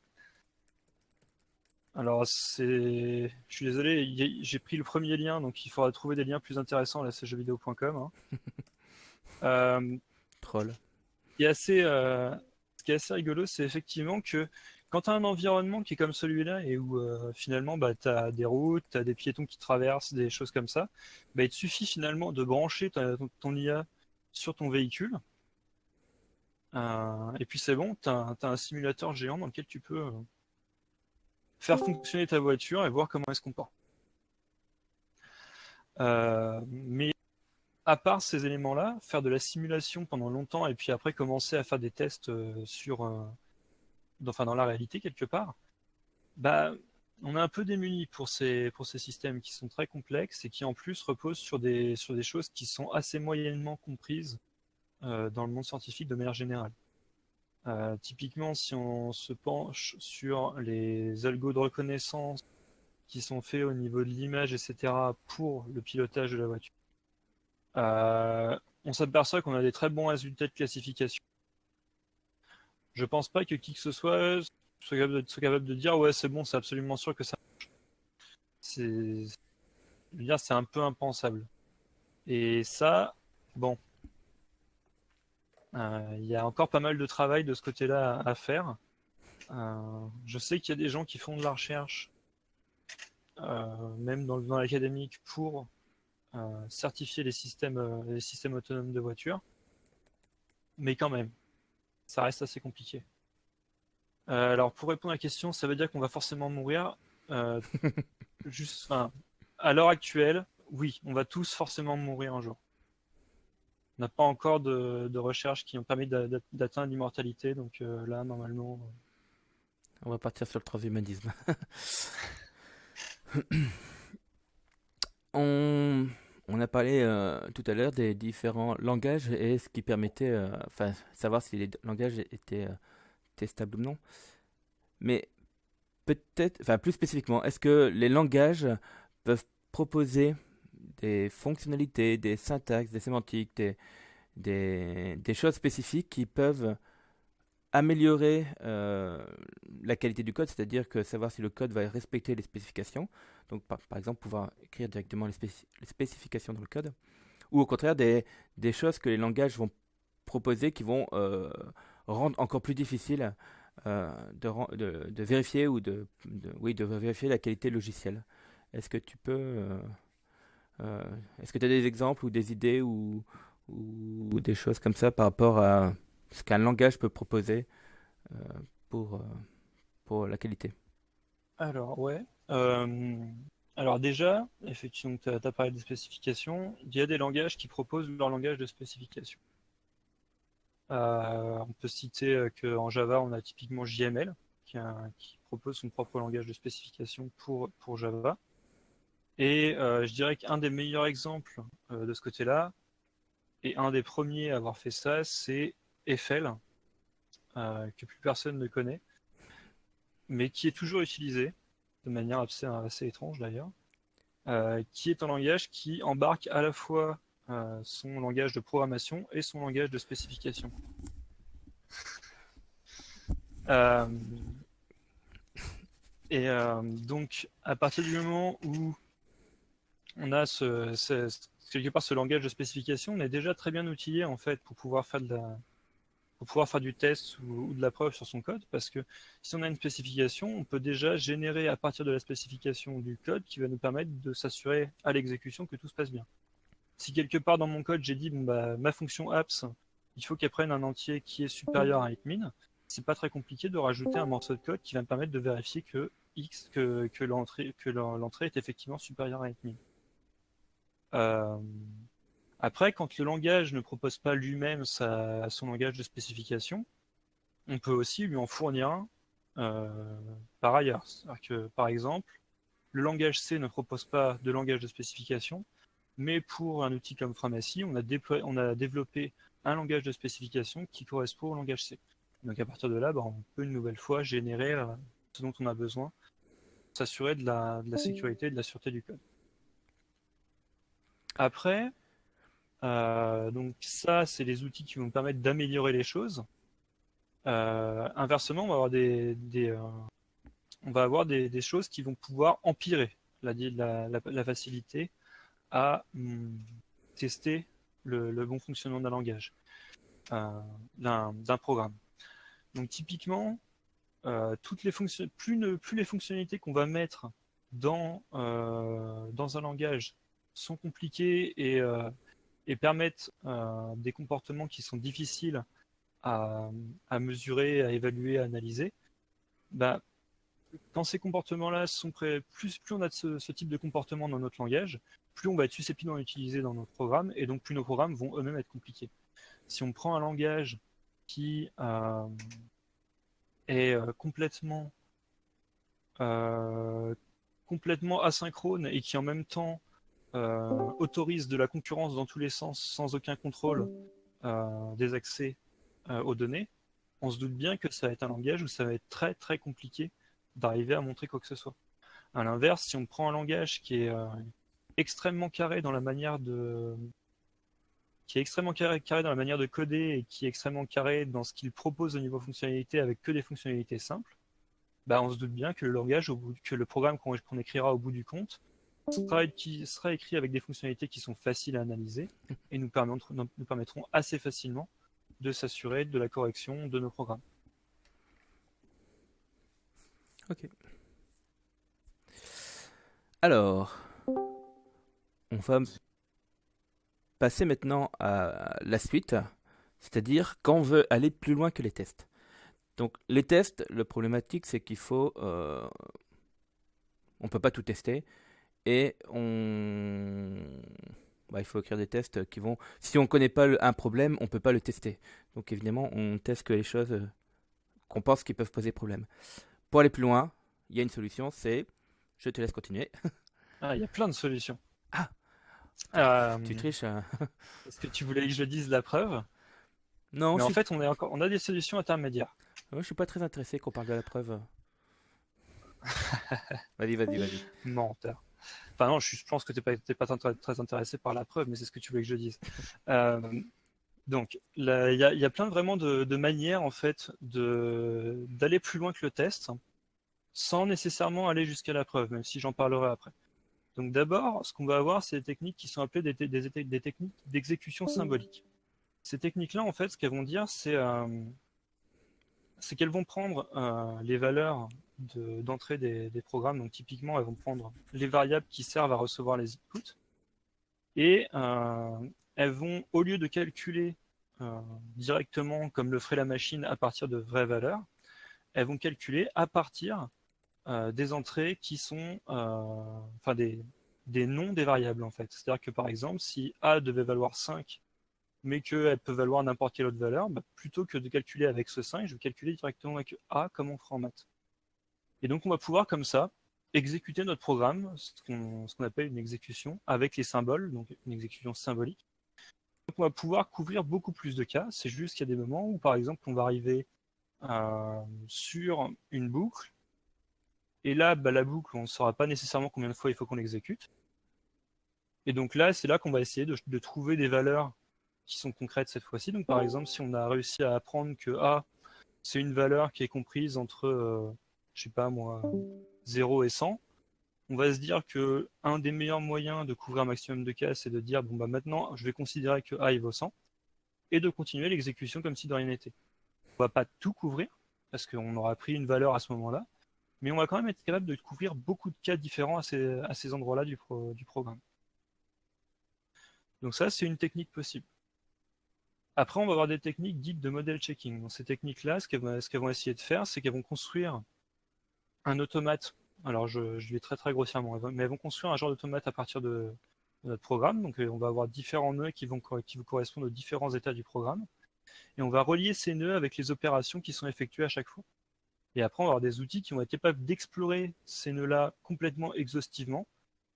Speaker 2: Alors, je suis désolé, j'ai pris le premier lien, donc il faudra trouver des liens plus intéressants, là, c'est jeuxvideo.com. Hein.
Speaker 1: Troll.
Speaker 2: Ce qui est assez rigolo, c'est effectivement que quand tu as un environnement qui est comme celui-là et où finalement bah, tu as des routes, tu as des piétons qui traversent, des choses comme ça, bah, il te suffit finalement de brancher ton IA sur ton véhicule. Et puis c'est bon, tu as un simulateur géant dans lequel tu peux faire fonctionner ta voiture et voir comment elle se comporte. Mais à part ces éléments-là, faire de la simulation pendant longtemps et puis après commencer à faire des tests dans la réalité quelque part, bah, on est un peu démuni pour ces systèmes qui sont très complexes et qui en plus reposent sur des choses qui sont assez moyennement comprises dans le monde scientifique de manière générale. Typiquement, si on se penche sur les algos de reconnaissance qui sont faits au niveau de l'image, etc., pour le pilotage de la voiture, on s'aperçoit qu'on a des très bons résultats de classification. Je pense pas que qui que ce soit soit capable de dire ouais c'est bon, c'est absolument sûr que ça marche. C'est un peu impensable. Et ça, bon, il y a encore pas mal de travail de ce côté-là à faire. Je sais qu'il y a des gens qui font de la recherche, même dans l'académique, pour certifier les systèmes autonomes de voitures. Mais quand même, ça reste assez compliqué. Alors pour répondre à la question, ça veut dire qu'on va forcément mourir. À l'heure actuelle, oui, on va tous forcément mourir un jour. On n'a pas encore de recherches qui ont permis d'atteindre l'immortalité, donc là, normalement.
Speaker 1: On va partir sur le transhumanisme. On a parlé tout à l'heure des différents langages et ce qui permettait, savoir si les langages étaient testables ou non. Mais peut-être, plus spécifiquement, est-ce que les langages peuvent proposer des fonctionnalités, des syntaxes, des sémantiques, des choses spécifiques qui peuvent améliorer la qualité du code, c'est-à-dire que savoir si le code va respecter les spécifications, donc par exemple pouvoir écrire directement les spécifications dans le code, ou au contraire des choses que les langages vont proposer qui vont rendre encore plus difficile de vérifier ou de vérifier la qualité logicielle. Est-ce que tu peux est-ce que tu as des exemples ou des idées ou des choses comme ça par rapport à ce qu'un langage peut proposer euh, pour, euh, pour la qualité?
Speaker 2: Alors, ouais. Alors déjà, effectivement, tu as parlé des spécifications. Il y a des langages qui proposent leur langage de spécification. On peut citer qu'en Java, on a typiquement JML, qui propose son propre langage de spécification pour Java. Et je dirais qu'un des meilleurs exemples de ce côté-là, et un des premiers à avoir fait ça, c'est Eiffel, que plus personne ne connaît, mais qui est toujours utilisé, de manière assez étrange d'ailleurs, qui est un langage qui embarque à la fois son langage de programmation et son langage de spécification. Euh, donc, à partir du moment où on a quelque part ce langage de spécification, on est déjà très bien outillé en fait pour pouvoir faire du test ou de la preuve sur son code, parce que si on a une spécification, on peut déjà générer à partir de la spécification du code qui va nous permettre de s'assurer à l'exécution que tout se passe bien. Si quelque part dans mon code j'ai dit bon, bah, ma fonction apps, il faut qu'elle prenne un entier qui est supérieur à 8min, c'est pas très compliqué de rajouter un morceau de code qui va me permettre de vérifier que l'entrée est effectivement supérieure à 8min. Après, quand le langage ne propose pas lui-même son langage de spécification, on peut aussi lui en fournir un par ailleurs. C'est-à-dire que, par exemple, le langage C ne propose pas de langage de spécification, mais pour un outil comme Framassi, on a développé un langage de spécification qui correspond au langage C. Donc à partir de là, on peut une nouvelle fois générer ce dont on a besoin, s'assurer de la sécurité et de la sûreté du code. Après, donc ça, c'est les outils qui vont nous permettre d'améliorer les choses. Inversement, on va avoir des choses qui vont pouvoir empirer la facilité à tester le bon fonctionnement d'un langage, d'un programme. Donc typiquement, plus les fonctionnalités qu'on va mettre dans un langage sont compliquées et permettent des comportements qui sont difficiles à mesurer, à évaluer, à analyser, quand ces comportements-là sont plus on a de ce type de comportement dans notre langage, plus on va être susceptible d'en utiliser dans notre programme, et donc plus nos programmes vont eux-mêmes être compliqués. Si on prend un langage qui est complètement asynchrone et qui en même temps autorise de la concurrence dans tous les sens sans aucun contrôle des accès aux données, on se doute bien que ça va être un langage où ça va être très très compliqué d'arriver à montrer quoi que ce soit. À l'inverse, si on prend un langage qui est extrêmement carré dans la manière de coder et qui est extrêmement carré dans ce qu'il propose au niveau fonctionnalité avec que des fonctionnalités simples, on se doute bien que le langage, que le programme qu'on écrira au bout du compte sera écrit avec des fonctionnalités qui sont faciles à analyser et nous permettront assez facilement de s'assurer de la correction de nos programmes.
Speaker 1: Ok. Alors, on va passer maintenant à la suite, c'est-à-dire quand on veut aller plus loin que les tests. Donc les tests, le problématique c'est qu'il faut, on peut pas tout tester et il faut écrire des tests qui vont, si on connaît pas un problème, on peut pas le tester. Donc évidemment, on teste que les choses qu'on pense qui peuvent poser problème. Pour aller plus loin, il y a une solution, c'est, je te laisse continuer.
Speaker 2: Ah, il y a plein de solutions.
Speaker 1: Ah, tu triches.
Speaker 2: Est-ce que tu voulais que je dise la preuve?
Speaker 1: Non,
Speaker 2: mais en fait, on a des solutions intermédiaires.
Speaker 1: Je suis pas très intéressé qu'on parle de la preuve. Vas-y.
Speaker 2: Menteur. Enfin non, je pense que t'es pas très intéressé par la preuve, mais c'est ce que tu voulais que je dise. Donc, il y a plein vraiment de manières en fait d'aller plus loin que le test, sans nécessairement aller jusqu'à la preuve, même si j'en parlerai après. Donc d'abord, ce qu'on va avoir, c'est des techniques qui sont appelées des techniques d'exécution symbolique. Ces techniques-là, en fait, ce qu'elles vont dire, c'est qu'elles vont prendre les valeurs d'entrée des programmes. Donc typiquement, elles vont prendre les variables qui servent à recevoir les inputs. Et elles vont, au lieu de calculer directement, comme le ferait la machine, à partir de vraies valeurs, elles vont calculer à partir des entrées qui sont des noms des variables, en fait. C'est-à-dire que, par exemple, si A devait valoir 5, mais qu'elle peut valoir n'importe quelle autre valeur, plutôt que de calculer avec ce 5, je vais calculer directement avec A comme on fera en maths. Et donc on va pouvoir comme ça exécuter notre programme, ce qu'on appelle une exécution avec les symboles, donc une exécution symbolique. Donc on va pouvoir couvrir beaucoup plus de cas. C'est juste qu'il y a des moments où par exemple on va arriver sur une boucle, et là la boucle on ne saura pas nécessairement combien de fois il faut qu'on l'exécute. Et donc là c'est là qu'on va essayer de trouver des valeurs qui sont concrètes cette fois-ci. Donc par exemple, si on a réussi à apprendre que A, c'est une valeur qui est comprise entre, je sais pas moi, 0 et 100, on va se dire que un des meilleurs moyens de couvrir un maximum de cas, c'est de dire, maintenant, je vais considérer que A, il vaut 100, et de continuer l'exécution comme si de rien n'était. On va pas tout couvrir, parce qu'on aura pris une valeur à ce moment-là, mais on va quand même être capable de couvrir beaucoup de cas différents à ces endroits-là du programme. Donc ça, c'est une technique possible. Après, on va avoir des techniques dites de model checking. Dans ces techniques-là, ce qu'elles vont essayer de faire, c'est qu'elles vont construire un automate. Alors, je vais très très grossièrement, mais elles vont construire un genre d'automate à partir de de notre programme. Donc on va avoir différents nœuds qui vont correspondre aux différents états du programme. Et on va relier ces nœuds avec les opérations qui sont effectuées à chaque fois. Et après, on va avoir des outils qui vont être capables d'explorer ces nœuds-là complètement exhaustivement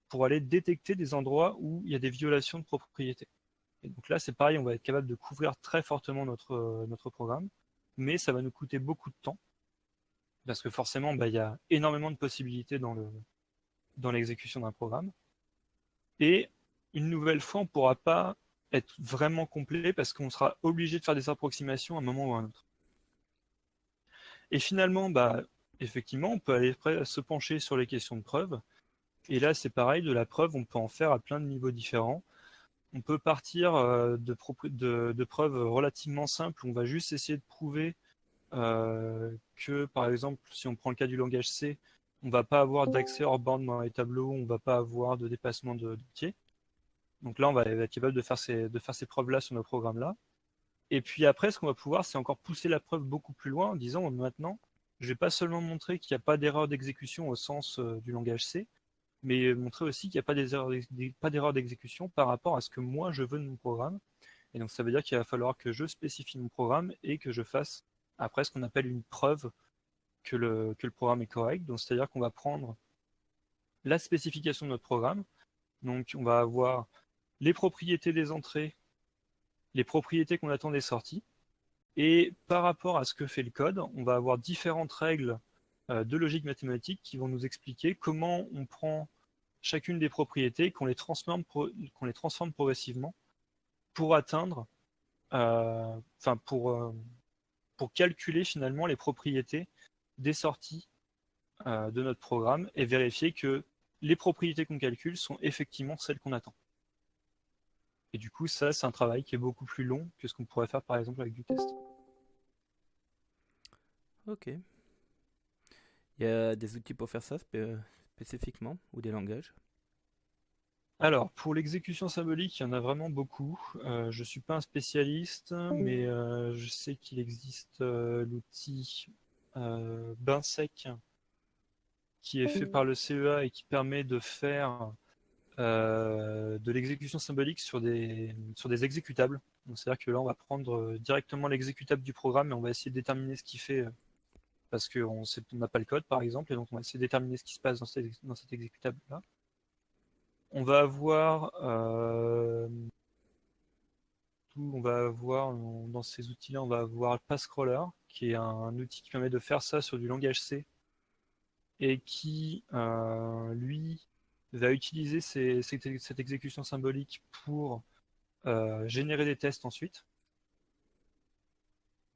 Speaker 2: pour aller détecter des endroits où il y a des violations de propriété. Et donc là, c'est pareil, on va être capable de couvrir très fortement notre programme, mais ça va nous coûter beaucoup de temps, parce que forcément, il y a énormément de possibilités dans l'exécution d'un programme. Et une nouvelle fois, on ne pourra pas être vraiment complet, parce qu'on sera obligé de faire des approximations à un moment ou à un autre. Et finalement, effectivement, on peut aller se pencher sur les questions de preuve. Et là, c'est pareil, de la preuve, on peut en faire à plein de niveaux différents. On peut partir de preuves relativement simples. On va juste essayer de prouver que, par exemple, si on prend le cas du langage C, on ne va pas avoir d'accès hors borne dans les tableaux, on ne va pas avoir de dépassement de pied. Donc là, on va être capable de faire ces preuves-là sur nos programmes-là. Et puis après, ce qu'on va pouvoir, c'est encore pousser la preuve beaucoup plus loin en disant maintenant, je ne vais pas seulement montrer qu'il n'y a pas d'erreur d'exécution au sens du langage C, mais montrer aussi qu'il n'y a pas d'erreur d'exécution par rapport à ce que moi je veux de mon programme. Et donc ça veut dire qu'il va falloir que je spécifie mon programme et que je fasse après ce qu'on appelle une preuve que le programme est correct. Donc c'est-à-dire qu'on va prendre la spécification de notre programme. Donc on va avoir les propriétés des entrées, les propriétés qu'on attend des sorties. Et par rapport à ce que fait le code, on va avoir différentes règles de logique mathématique qui vont nous expliquer comment on prend chacune des propriétés, qu'on les transforme progressivement pour atteindre, pour calculer finalement les propriétés des sorties de notre programme et vérifier que les propriétés qu'on calcule sont effectivement celles qu'on attend. Et du coup, ça, c'est un travail qui est beaucoup plus long que ce qu'on pourrait faire par exemple avec du test.
Speaker 1: Ok. Il y a des outils pour faire ça spécifiquement, ou des langages?
Speaker 2: Alors, pour l'exécution symbolique, il y en a vraiment beaucoup. Je ne suis pas un spécialiste, mais je sais qu'il existe l'outil Binsec qui est fait par le CEA et qui permet de faire de l'exécution symbolique sur des exécutables. C'est-à-dire que là, on va prendre directement l'exécutable du programme et on va essayer de déterminer ce qu'il fait parce qu'on n'a pas le code, par exemple, et donc on va essayer de déterminer ce qui se passe dans cet exécutable-là. On va avoir dans ces outils-là, on va avoir PassCrawler, qui est un outil qui permet de faire ça sur du langage C et qui, lui, va utiliser cette exécution symbolique pour générer des tests ensuite.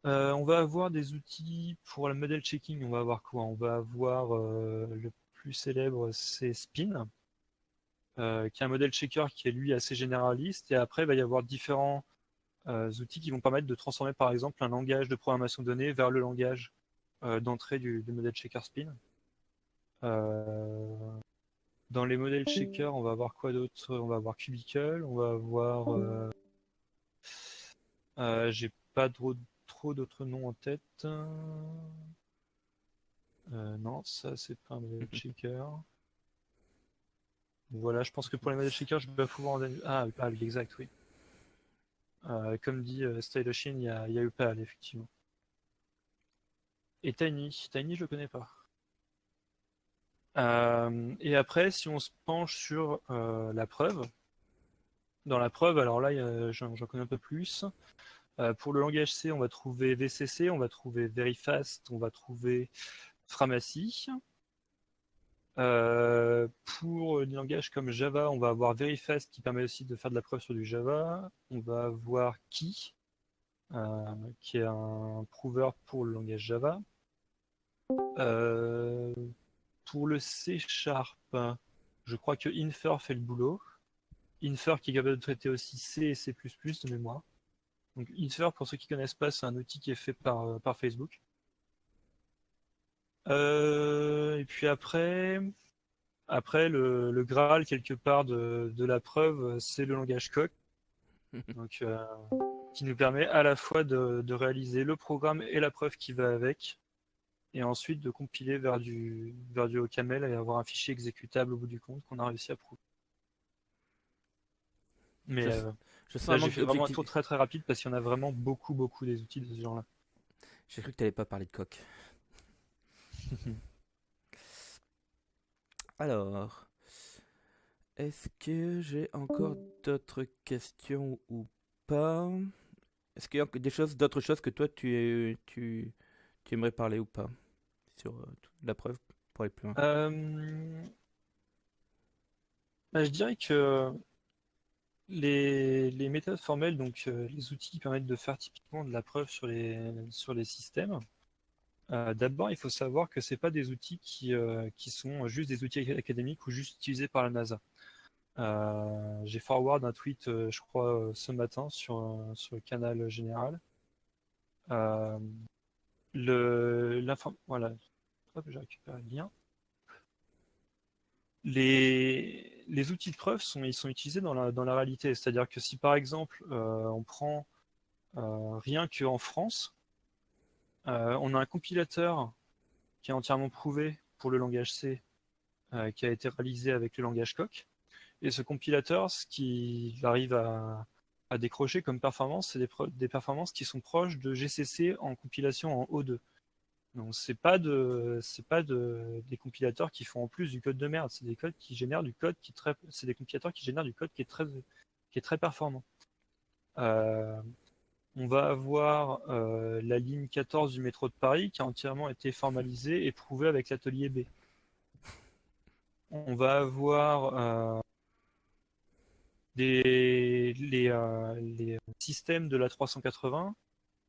Speaker 2: On va avoir des outils pour le model checking. On va avoir quoi? On va avoir le plus célèbre, c'est Spin, qui est un model checker qui est lui assez généraliste. Et après, il va y avoir différents outils qui vont permettre de transformer par exemple un langage de programmation de données vers le langage d'entrée du modèle checker Spin. Dans les modèles checker, on va avoir quoi d'autre? On va avoir Cubicle, on va avoir... j'ai pas trop d'autres noms en tête. Non, ça c'est pas un modèle checker. Voilà, je pense que pour les modèles checker, je vais pouvoir en donner... Ah, exact, oui. Comme dit Styloshin, il y a Upal, effectivement. Et Tiny, je le connais pas. Et après, si on se penche sur la preuve, dans la preuve, alors là, j'en connais un peu plus. Pour le langage C, on va trouver VCC, on va trouver Verifast, on va trouver Framassi. Pour des langages comme Java, on va avoir Verifast qui permet aussi de faire de la preuve sur du Java. On va avoir Key, qui est un prover pour le langage Java. Pour le C Sharp, je crois que Infer fait le boulot. Infer qui est capable de traiter aussi C et C++ de mémoire. Donc Infer, pour ceux qui ne connaissent pas, c'est un outil qui est fait par Facebook. Et puis après le Graal quelque part de la preuve, c'est le langage Coq, donc, qui nous permet à la fois de réaliser le programme et la preuve qui va avec, et ensuite de compiler vers du OCaml et avoir un fichier exécutable au bout du compte qu'on a réussi à prouver. Mais
Speaker 1: Je, je sens
Speaker 2: là,
Speaker 1: un
Speaker 2: j'ai
Speaker 1: manque
Speaker 2: fait vraiment un
Speaker 1: d'objectivité.
Speaker 2: tour très très rapide parce qu'il y en a vraiment beaucoup, beaucoup des outils de ce genre-là.
Speaker 1: J'ai cru que tu n'allais pas parler de coq. Alors, est-ce que j'ai encore d'autres questions ou pas? Est-ce qu'il y a d'autres choses que toi tu aimerais parler ou pas sur la preuve pour aller plus loin?
Speaker 2: Euh, Bah, je dirais que les méthodes formelles, donc les outils qui permettent de faire typiquement de la preuve sur les systèmes, d'abord il faut savoir que c'est pas des outils qui sont juste des outils académiques ou juste utilisés par la NASA. J'ai forward un tweet, je crois, ce matin sur le canal général. Euh, voilà, hop, j'ai récupéré le lien. Les outils de preuve ils sont utilisés dans la réalité. C'est-à-dire que si par exemple on prend rien qu'en France, on a un compilateur qui est entièrement prouvé pour le langage C, qui a été réalisé avec le langage Coq. Et ce compilateur, ce qu'il arrive à décrocher comme performance, c'est des performances qui sont proches de GCC en compilation en O2. Donc c'est pas des compilateurs qui font en plus du code de merde, c'est des codes qui génèrent du code c'est des compilateurs qui génèrent du code qui est très performant. Euh, on va avoir la ligne 14 du métro de Paris qui a entièrement été formalisée et prouvée avec l'atelier B. On va avoir les systèmes de la 380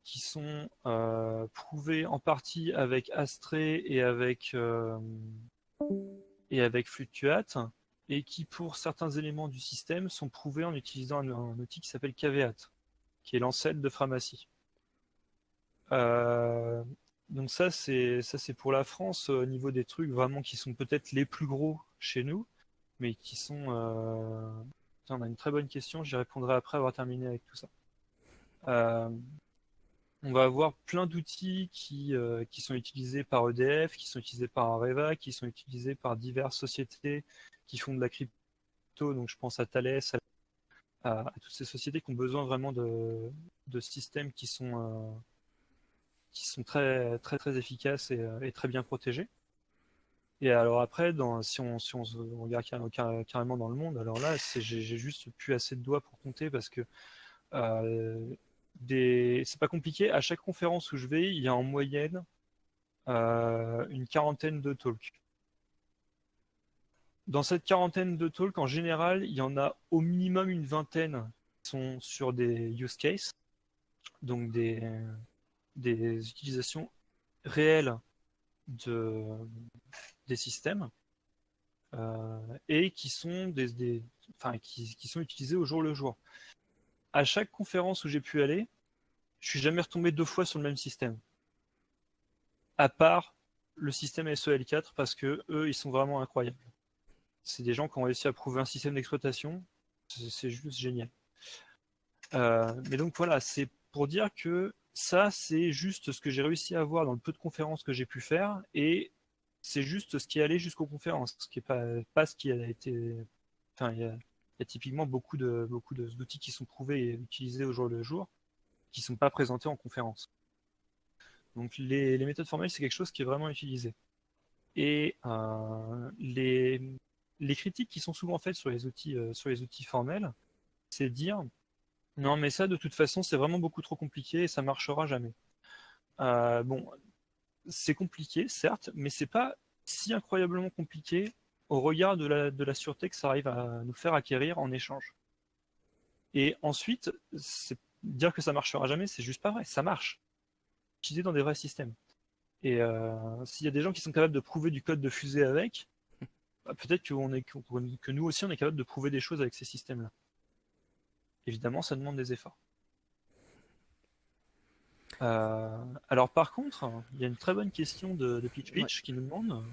Speaker 2: qui sont prouvés en partie avec Astray et avec Fluctuate, et qui, pour certains éléments du système, sont prouvés en utilisant un outil qui s'appelle Caveat, qui est l'ancêtre de Framacy. Euh, donc ça c'est pour la France au niveau des trucs vraiment qui sont peut-être les plus gros chez nous, mais qui sont. Tiens, on a une très bonne question, j'y répondrai après avoir terminé avec tout ça. Euh, On va avoir plein d'outils qui sont utilisés par EDF, qui sont utilisés par Areva, qui sont utilisés par diverses sociétés qui font de la crypto. Donc je pense à Thales, à toutes ces sociétés qui ont besoin vraiment de systèmes qui sont très, très, très efficaces et très bien protégés. Et alors après, si on regarde carrément dans le monde, alors là, j'ai juste plus assez de doigts pour compter parce que euh, c'est pas compliqué. À chaque conférence où je vais, il y a en moyenne une quarantaine de talks. Dans cette quarantaine de talks, en général, il y en a au minimum une vingtaine qui sont sur des use cases, donc des utilisations réelles de, des systèmes, et qui sont qui sont utilisés au jour le jour. À chaque conférence où j'ai pu aller, je suis jamais retombé 2 fois sur le même système. À part le système SEL4 parce que eux, ils sont vraiment incroyables. C'est des gens qui ont réussi à prouver un système d'exploitation. C'est juste génial. Mais donc voilà, c'est pour dire que ça, c'est juste ce que j'ai réussi à voir dans le peu de conférences que j'ai pu faire, et c'est juste ce qui est allé jusqu'aux conférences, ce qui est pas ce qui a été. Enfin, il y a typiquement beaucoup d'outils qui sont prouvés et utilisés au jour le jour, qui sont pas présentés en conférence. Donc les méthodes formelles, c'est quelque chose qui est vraiment utilisé. Et les critiques qui sont souvent faites sur les outils formels, c'est de dire non, mais ça, de toute façon, c'est vraiment beaucoup trop compliqué et ça marchera jamais. Bon, c'est compliqué, certes, mais c'est pas si incroyablement compliqué au regard de la sûreté que ça arrive à nous faire acquérir en échange. Et ensuite, dire que ça marchera jamais, c'est juste pas vrai. Ça marche. Utilisé dans des vrais systèmes. Et s'il y a des gens qui sont capables de prouver du code de fusée avec, bah, peut-être que nous aussi, on est capable de prouver des choses avec ces systèmes-là. Évidemment, ça demande des efforts. Alors par contre, il y a une très bonne question de Pitch
Speaker 1: Ouais.
Speaker 2: Pitch qui nous demande,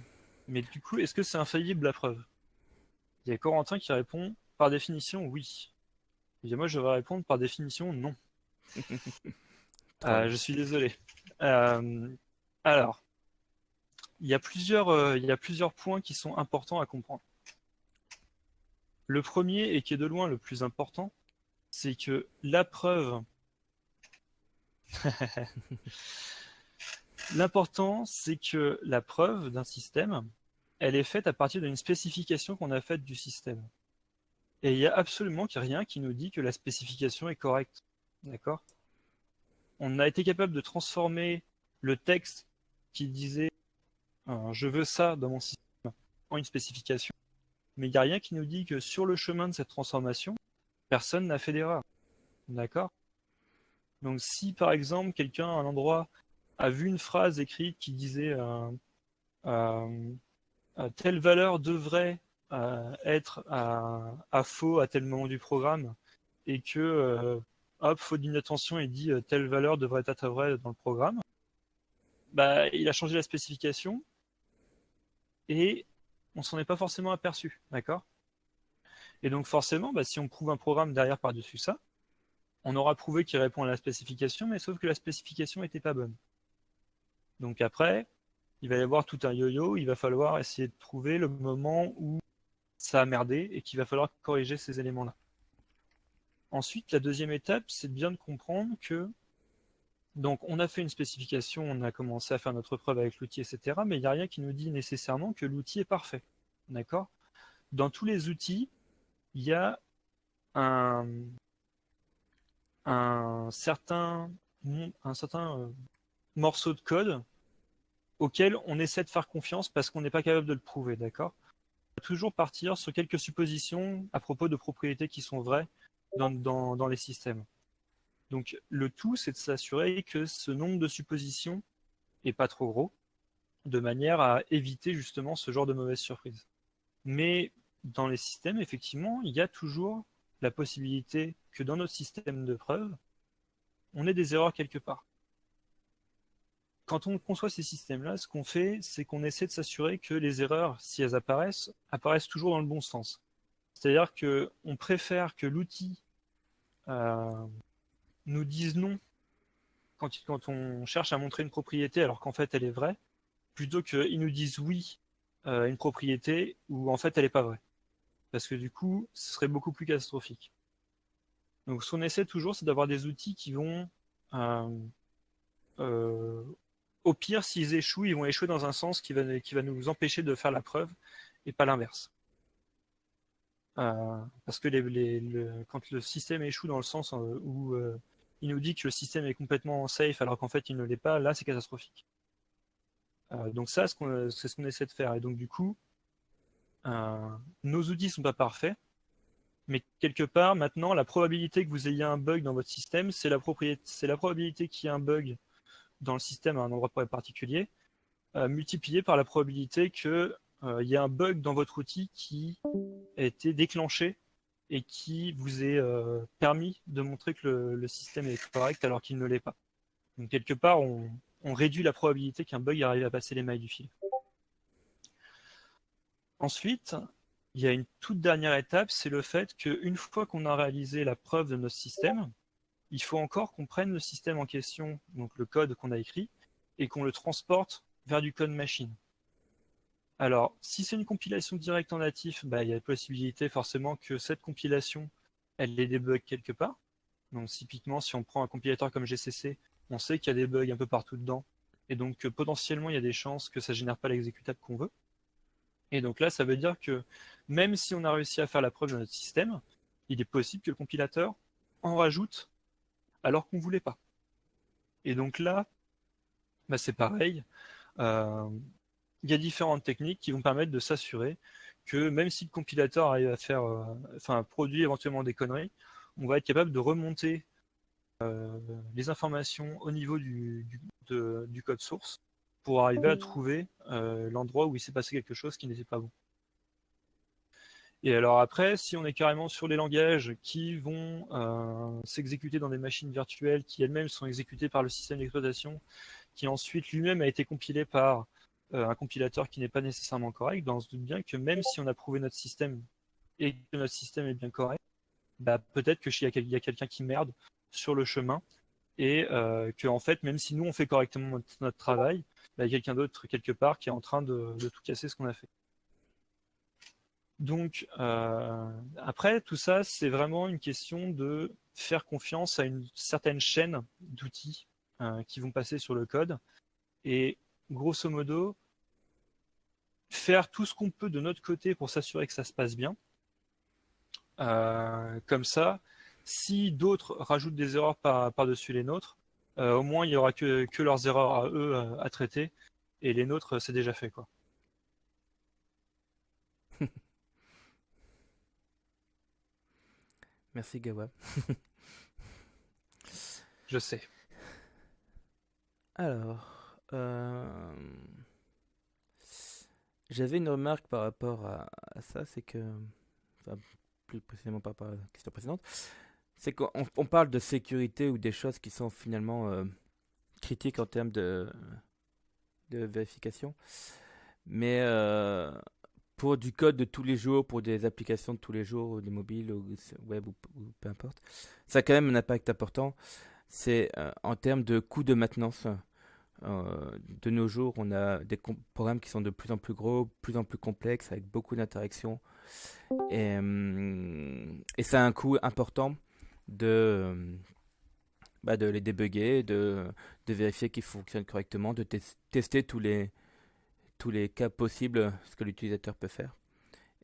Speaker 2: mais du coup, est-ce que c'est infaillible la preuve? Il y a Corentin qui répond, par définition, oui. Et moi, je vais répondre par définition, non.
Speaker 1: Troll.
Speaker 2: Je suis désolé. Euh, alors, il y a plusieurs points qui sont importants à comprendre. Le premier, et qui est de loin le plus important, c'est que la preuve... L'important, c'est que la preuve d'un système, elle est faite à partir d'une spécification qu'on a faite du système. Et il n'y a absolument rien qui nous dit que la spécification est correcte. D'accord? On a été capable de transformer le texte qui disait je veux ça dans mon système en une spécification. Mais il n'y a rien qui nous dit que sur le chemin de cette transformation, personne n'a fait d'erreur. D'accord? Donc si par exemple quelqu'un à un endroit a vu une phrase écrite qui disait telle valeur devrait être à faux à tel moment du programme et que hop, faute d'inattention, il dit telle valeur devrait être vraie dans le programme, bah, il a changé la spécification et on s'en est pas forcément aperçu, d'accord? Et donc forcément, bah, si on prouve un programme derrière par-dessus ça, on aura prouvé qu'il répond à la spécification, mais sauf que la spécification n'était pas bonne. Donc après, il va y avoir tout un yo-yo, il va falloir essayer de trouver le moment où ça a merdé et qu'il va falloir corriger ces éléments-là. Ensuite, la deuxième étape, c'est bien de comprendre que donc on a fait une spécification, on a commencé à faire notre preuve avec l'outil, etc. Mais il n'y a rien qui nous dit nécessairement que l'outil est parfait. D'accord? Dans tous les outils, il y a un certain morceau de code auquel on essaie de faire confiance parce qu'on n'est pas capable de le prouver, d'accord? On va toujours partir sur quelques suppositions à propos de propriétés qui sont vraies dans les systèmes. Donc le tout, c'est de s'assurer que ce nombre de suppositions est pas trop gros, de manière à éviter justement ce genre de mauvaise surprise. Mais dans les systèmes, effectivement, il y a toujours la possibilité que dans notre système de preuve, on ait des erreurs quelque part. Quand on conçoit ces systèmes-là, ce qu'on fait, c'est qu'on essaie de s'assurer que les erreurs, si elles apparaissent toujours dans le bon sens. C'est-à-dire qu'on préfère que l'outil nous dise non quand on cherche à montrer une propriété alors qu'en fait elle est vraie, plutôt qu'ils nous disent oui à une propriété où en fait elle n'est pas vraie. Parce que du coup, ce serait beaucoup plus catastrophique. Donc ce qu'on essaie toujours, c'est d'avoir des outils qui vont au pire, s'ils échouent, ils vont échouer dans un sens qui va nous empêcher de faire la preuve et pas l'inverse. Parce que quand le système échoue dans le sens où il nous dit que le système est complètement safe alors qu'en fait il ne l'est pas, là c'est catastrophique. Donc ça, c'est ce qu'on essaie de faire. Et donc du coup, nos outils sont pas parfaits, mais quelque part, maintenant, la probabilité que vous ayez un bug dans votre système, c'est la probabilité qu'il y ait un bug dans le système à un endroit particulier, multiplié par la probabilité qu'il y ait un bug dans votre outil qui a été déclenché et qui vous ait permis de montrer que le système est correct alors qu'il ne l'est pas. Donc quelque part, on réduit la probabilité qu'un bug arrive à passer les mailles du filet. Ensuite, il y a une toute dernière étape, c'est le fait qu'une fois qu'on a réalisé la preuve de notre système, il faut encore qu'on prenne le système en question, donc le code qu'on a écrit, et qu'on le transporte vers du code machine. Alors, si c'est une compilation directe en natif, bah, il y a la possibilité forcément que cette compilation, elle ait des bugs quelque part. Donc typiquement, si on prend un compilateur comme GCC, on sait qu'il y a des bugs un peu partout dedans, et donc potentiellement il y a des chances que ça ne génère pas l'exécutable qu'on veut. Et donc là, ça veut dire que même si on a réussi à faire la preuve de notre système, il est possible que le compilateur en rajoute alors qu'on ne voulait pas. Et donc là, bah c'est pareil. Il y a différentes techniques qui vont permettre de s'assurer que même si le compilateur arrive à faire, produit éventuellement des conneries, on va être capable de remonter les informations au niveau du code source pour arriver à trouver l'endroit où il s'est passé quelque chose qui n'était pas bon. Et alors après, si on est carrément sur les langages qui vont s'exécuter dans des machines virtuelles qui elles-mêmes sont exécutées par le système d'exploitation, qui ensuite lui-même a été compilé par un compilateur qui n'est pas nécessairement correct, ben on se doute bien que même si on a prouvé notre système et que notre système est bien correct, bah, peut-être qu'il y a quelqu'un qui merde sur le chemin et que en fait, même si nous on fait correctement notre travail, bah, il y a quelqu'un d'autre quelque part qui est en train de tout casser ce qu'on a fait. Donc après, tout ça, c'est vraiment une question de faire confiance à une certaine chaîne d'outils qui vont passer sur le code et grosso modo faire tout ce qu'on peut de notre côté pour s'assurer que ça se passe bien. Comme ça, si d'autres rajoutent des erreurs par-dessus les nôtres, au moins il n'y aura que leurs erreurs à eux à traiter, et les nôtres, c'est déjà fait, quoi.
Speaker 1: Merci Gawa.
Speaker 2: Je sais.
Speaker 1: Alors, j'avais une remarque par rapport à ça, c'est que, enfin, plus précisément par rapport à la question précédente, c'est qu'on parle de sécurité ou des choses qui sont finalement critiques en termes de vérification, mais pour du code de tous les jours, pour des applications de tous les jours, ou des mobiles, ou web, ou peu importe, ça a quand même un impact important. C'est en termes de coût de maintenance. De nos jours, on a des programmes qui sont de plus en plus gros, de plus en plus complexes, avec beaucoup d'interactions. Et ça a un coût important de les débugger, de vérifier qu'ils fonctionnent correctement, de tester tous les cas possibles, ce que l'utilisateur peut faire.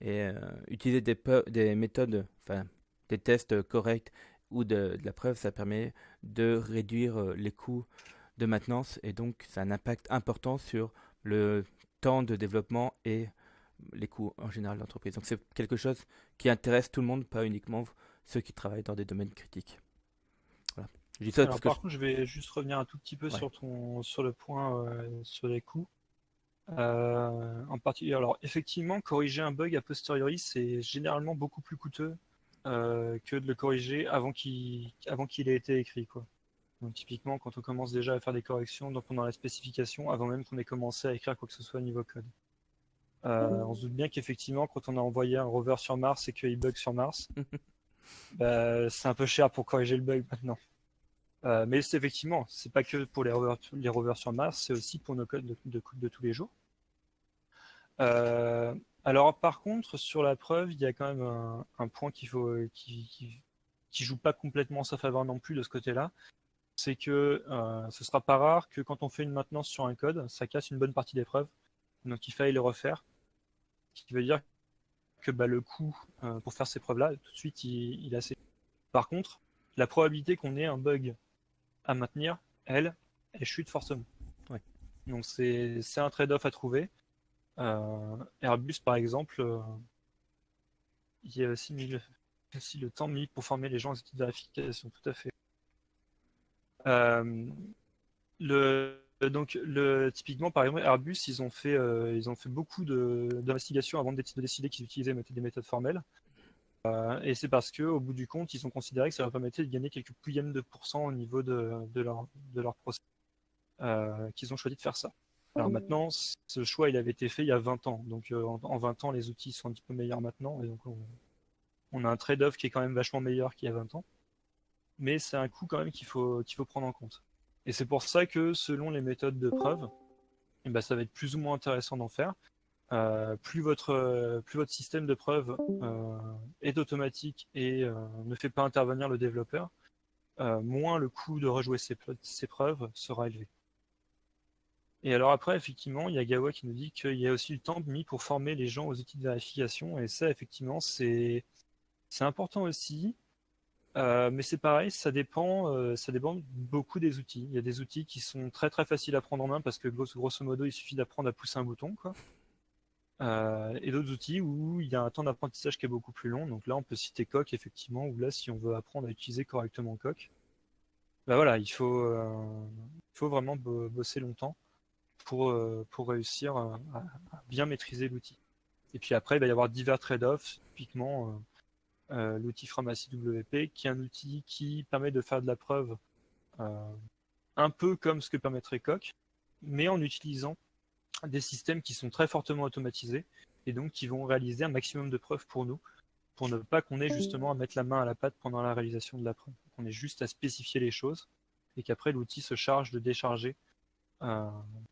Speaker 1: Et utiliser des méthodes, enfin des tests corrects ou de la preuve, ça permet de réduire les coûts de maintenance et donc ça a un impact important sur le temps de développement et les coûts en général d'entreprise. Donc c'est quelque chose qui intéresse tout le monde, pas uniquement ceux qui travaillent dans des domaines critiques. Voilà. Je dis ça
Speaker 2: Alors
Speaker 1: parce que
Speaker 2: par contre, je vais juste revenir un tout petit peu
Speaker 1: ouais.
Speaker 2: sur le point sur les coûts. En particulier, alors effectivement, corriger un bug a posteriori, c'est généralement beaucoup plus coûteux que de le corriger avant qu'il ait été écrit, quoi. Donc typiquement, quand on commence déjà à faire des corrections pendant la spécification, avant même qu'on ait commencé à écrire quoi que ce soit au niveau code. On se doute bien qu'effectivement, quand on a envoyé un rover sur Mars et qu'il bug sur Mars, bah, c'est un peu cher pour corriger le bug maintenant. Mais c'est effectivement, c'est pas que pour les rovers sur Mars, c'est aussi pour nos codes de tous les jours. Alors par contre, sur la preuve, il y a quand même un point qui joue pas complètement en sa faveur non plus de ce côté-là. C'est que ce sera pas rare que quand on fait une maintenance sur un code, ça casse une bonne partie des preuves. Donc il faille les refaire. Ce qui veut dire que bah, le coût pour faire ces preuves-là, tout de suite, il est assez. Par contre, la probabilité qu'on ait un bug à maintenir, elle chute forcément.
Speaker 1: Ouais.
Speaker 2: Donc c'est un trade-off à trouver. Airbus, par exemple, il y a aussi le temps mis pour former les gens aux outils de vérification, tout à fait. Typiquement, par exemple, Airbus, ils ont fait beaucoup d'investigations avant de décider qu'ils utilisaient des méthodes formelles. Et c'est parce qu'au bout du compte, ils ont considéré que ça leur permettait de gagner quelques pouillèmes de pourcents au niveau de leur process, qu'ils ont choisi de faire ça. Alors maintenant, ce choix, il avait été fait il y a 20 ans. Donc en 20 ans, les outils sont un petit peu meilleurs maintenant. Et donc on a un trade-off qui est quand même vachement meilleur qu'il y a 20 ans. Mais c'est un coût quand même qu'il faut prendre en compte. Et c'est pour ça que selon les méthodes de preuve, eh ben, ça va être plus ou moins intéressant d'en faire. Plus votre système de preuve est automatique et ne fait pas intervenir le développeur, moins le coût de rejouer ces preuves sera élevé. Et alors après, effectivement, il y a Gawa qui nous dit qu'il y a aussi le temps mis pour former les gens aux outils de vérification. Et ça, effectivement, c'est important aussi. Mais c'est pareil, ça dépend beaucoup des outils. Il y a des outils qui sont très très faciles à prendre en main parce que grosso modo, il suffit d'apprendre à pousser un bouton, quoi. Et d'autres outils où il y a un temps d'apprentissage qui est beaucoup plus long. Donc là, on peut citer Coq, effectivement, où là, si on veut apprendre à utiliser correctement Coq, bah voilà, il faut vraiment bosser longtemps pour réussir à bien maîtriser l'outil. Et puis après, il va y avoir divers trade-offs, typiquement l'outil Pharmacy WP, qui est un outil qui permet de faire de la preuve un peu comme ce que permettrait Coq, mais en utilisant des systèmes qui sont très fortement automatisés et donc qui vont réaliser un maximum de preuves pour nous, pour ne pas qu'on ait justement à mettre la main à la pâte pendant la réalisation de la preuve. On est juste à spécifier les choses et qu'après l'outil se charge de décharger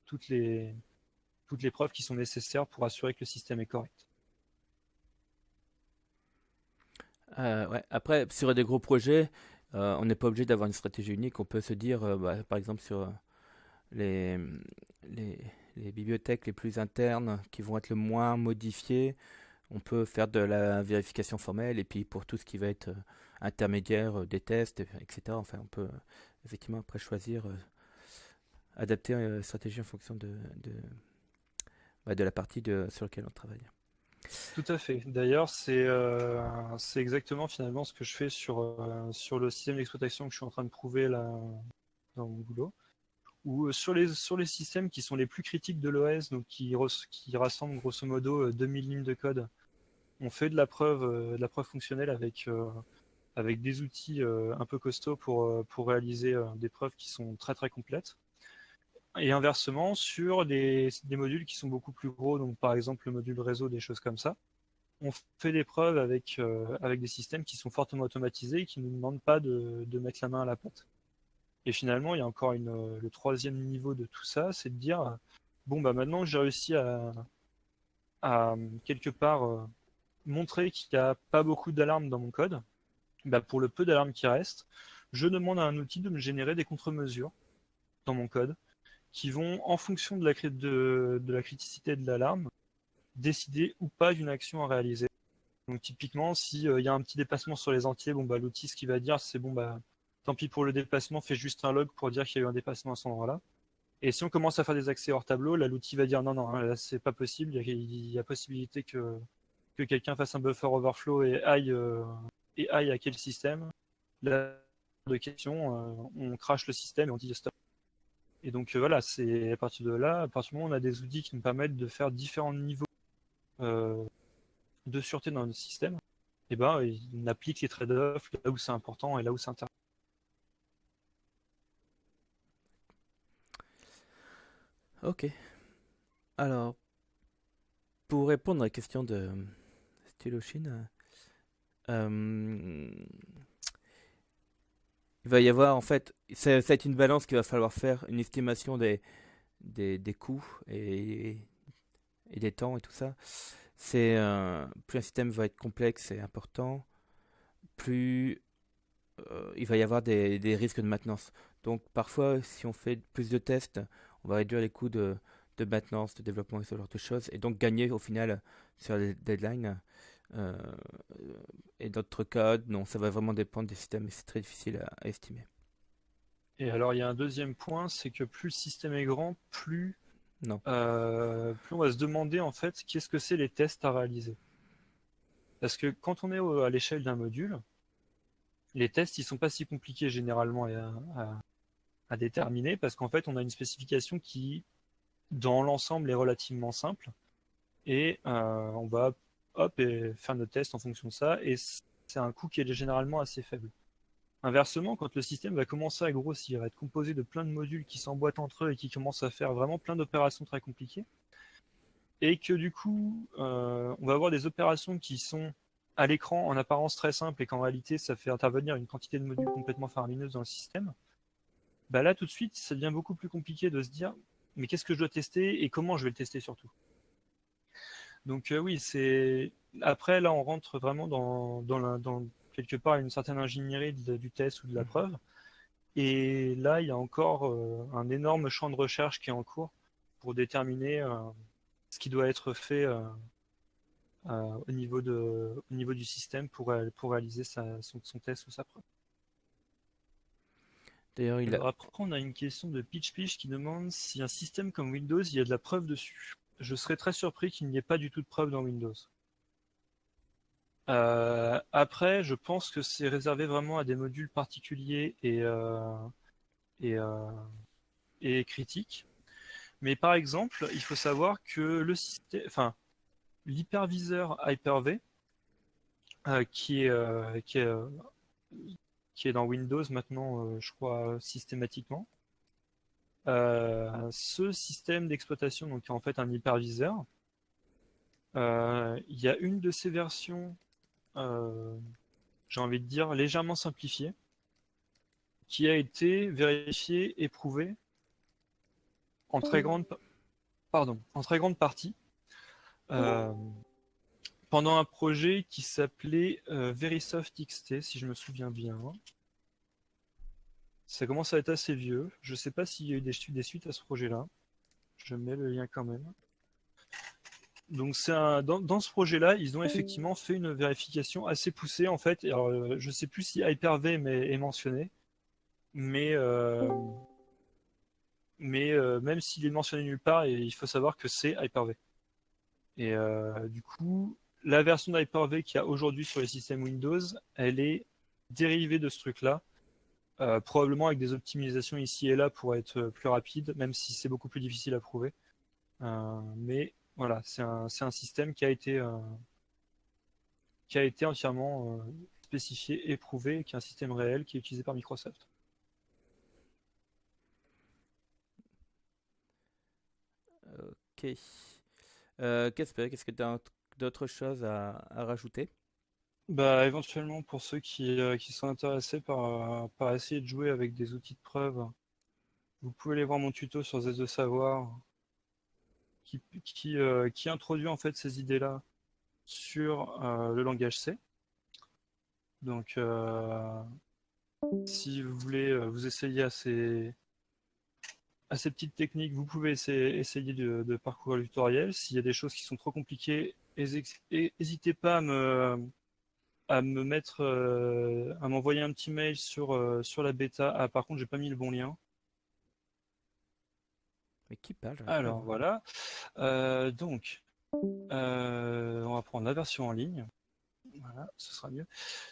Speaker 2: toutes les preuves qui sont nécessaires pour assurer que le système est correct.
Speaker 1: Ouais. Après, sur des gros projets, On n'est pas obligé d'avoir une stratégie unique. On peut se dire, par exemple, sur les, les, les bibliothèques les plus internes qui vont être le moins modifiées, on peut faire de la vérification formelle. Et puis pour tout ce qui va être intermédiaire, des tests, etc. Enfin, on peut effectivement après choisir, adapter une stratégie en fonction de la partie sur laquelle on travaille.
Speaker 2: Tout à fait. D'ailleurs, c'est exactement finalement ce que je fais sur le système d'exploitation que je suis en train de prouver là dans mon boulot. Ou sur les systèmes qui sont les plus critiques de l'OS, donc qui rassemblent grosso modo 2000 lignes de code, on fait de la preuve fonctionnelle avec des outils un peu costauds pour réaliser des preuves qui sont très très complètes. Et inversement, sur des modules qui sont beaucoup plus gros, donc par exemple le module réseau, des choses comme ça, on fait des preuves avec des systèmes qui sont fortement automatisés et qui ne nous demandent pas de mettre la main à la pâte. Et finalement, il y a encore le troisième niveau de tout ça, c'est de dire, bon, bah maintenant que j'ai réussi à quelque part montrer qu'il n'y a pas beaucoup d'alarmes dans mon code, bah pour le peu d'alarmes qui reste, je demande à un outil de me générer des contre-mesures dans mon code qui vont, en fonction de la criticité de l'alarme, décider ou pas d'une action à réaliser. Donc typiquement, s'il y a un petit dépassement sur les entiers, bon, bah, l'outil, ce qu'il va dire, c'est bon, bah, tant pis pour le dépassement, fais juste un log pour dire qu'il y a eu un dépassement à cet endroit-là. Et si on commence à faire des accès hors tableau, là, l'outil va dire non, non, là, c'est pas possible, il y a possibilité que quelqu'un fasse un buffer overflow et aille à quel système. Là, de question, on crache le système et on dit stop. Et donc voilà, c'est à partir de là, à partir du moment où on a des outils qui nous permettent de faire différents niveaux euh, de sûreté dans notre système, et ben on applique les trade-offs là où c'est important et là où c'est intéressant.
Speaker 1: Ok. Alors, pour répondre à la question de Styloshin, il va y avoir en fait, c'est une balance qu'il va falloir faire, une estimation des coûts et des temps et tout ça. Plus un système va être complexe et important, plus il va y avoir des risques de maintenance. Donc parfois, si on fait plus de tests, on va réduire les coûts de maintenance, de développement et ce genre de choses, et donc gagner au final sur les deadlines. Euh, et d'autres cas, non, ça va vraiment dépendre des systèmes et c'est très difficile à estimer.
Speaker 2: Et alors il y a un deuxième point, c'est que plus le système est grand,
Speaker 1: Non.
Speaker 2: plus on va se demander en fait qu'est-ce que c'est les tests à réaliser. Parce que quand on est à l'échelle d'un module, les tests ils sont pas si compliqués généralement à déterminer parce qu'en fait on a une spécification qui dans l'ensemble est relativement simple et on va hop et faire nos tests en fonction de ça et c'est un coût qui est généralement assez faible. Inversement, quand le système va commencer à grossir, à être composé de plein de modules qui s'emboîtent entre eux et qui commencent à faire vraiment plein d'opérations très compliquées, et que du coup, on va avoir des opérations qui sont à l'écran en apparence très simples et qu'en réalité ça fait intervenir une quantité de modules complètement faramineuse dans le système, bah là tout de suite ça devient beaucoup plus compliqué de se dire mais qu'est-ce que je dois tester et comment je vais le tester surtout. Donc oui, c'est après là on rentre vraiment dans quelque part une certaine ingénierie du test ou de la preuve. Et là, il y a encore un énorme champ de recherche qui est en cours pour déterminer ce qui doit être fait au niveau du système pour réaliser son test ou sa preuve.
Speaker 1: D'ailleurs,
Speaker 2: Alors après, on a une question de Pitch qui demande si un système comme Windows, il y a de la preuve dessus. Je serais très surpris qu'il n'y ait pas du tout de preuve dans Windows. Après, je pense que c'est réservé vraiment à des modules particuliers et, euh, et critiques. Mais par exemple, il faut savoir que l'hyperviseur Hyper-V, qui est dans Windows maintenant, je crois systématiquement, ce système d'exploitation, donc en fait un hyperviseur, il y a une de ces versions, j'ai envie de dire légèrement simplifiée, qui a été vérifiée et prouvée en très grande, en très grande partie. Pendant un projet qui s'appelait Verisoft XT, si je me souviens bien. Ça commence à être assez vieux. Je sais pas s'il y a eu des suites à ce projet-là. Je mets le lien quand même. Donc dans ce projet-là, ils ont effectivement fait une vérification assez poussée en fait. Alors, je sais plus si Hyper-V est mentionné, mais même s'il est mentionné nulle part, il faut savoir que c'est Hyper-V. Et du coup, la version d'Hyper-V qu'il y a aujourd'hui sur les systèmes Windows, elle est dérivée de ce truc-là, probablement avec des optimisations ici et là pour être plus rapide, même si c'est beaucoup plus difficile à prouver. Mais voilà, c'est un système qui a été entièrement spécifié et prouvé, qui est un système réel qui est utilisé par Microsoft.
Speaker 1: Ok. Qu'est-ce que tu as d'autres choses à rajouter?
Speaker 2: Bah, éventuellement, pour ceux qui sont intéressés par essayer de jouer avec des outils de preuve, vous pouvez aller voir mon tuto sur Zest de Savoir qui introduit en fait ces idées-là sur le langage C. Donc, si vous voulez vous essayer à ces petites techniques, vous pouvez essayer de parcourir le tutoriel. S'il y a des choses qui sont trop compliquées, n'hésitez pas à me mettre, à m'envoyer un petit mail sur la bêta. Ah, par contre, j'ai pas mis le bon lien.
Speaker 1: Mais qui parle? J'arrive pas à
Speaker 2: Alors
Speaker 1: voir.
Speaker 2: voilà. Donc, on va prendre la version en ligne. Voilà, ce sera mieux.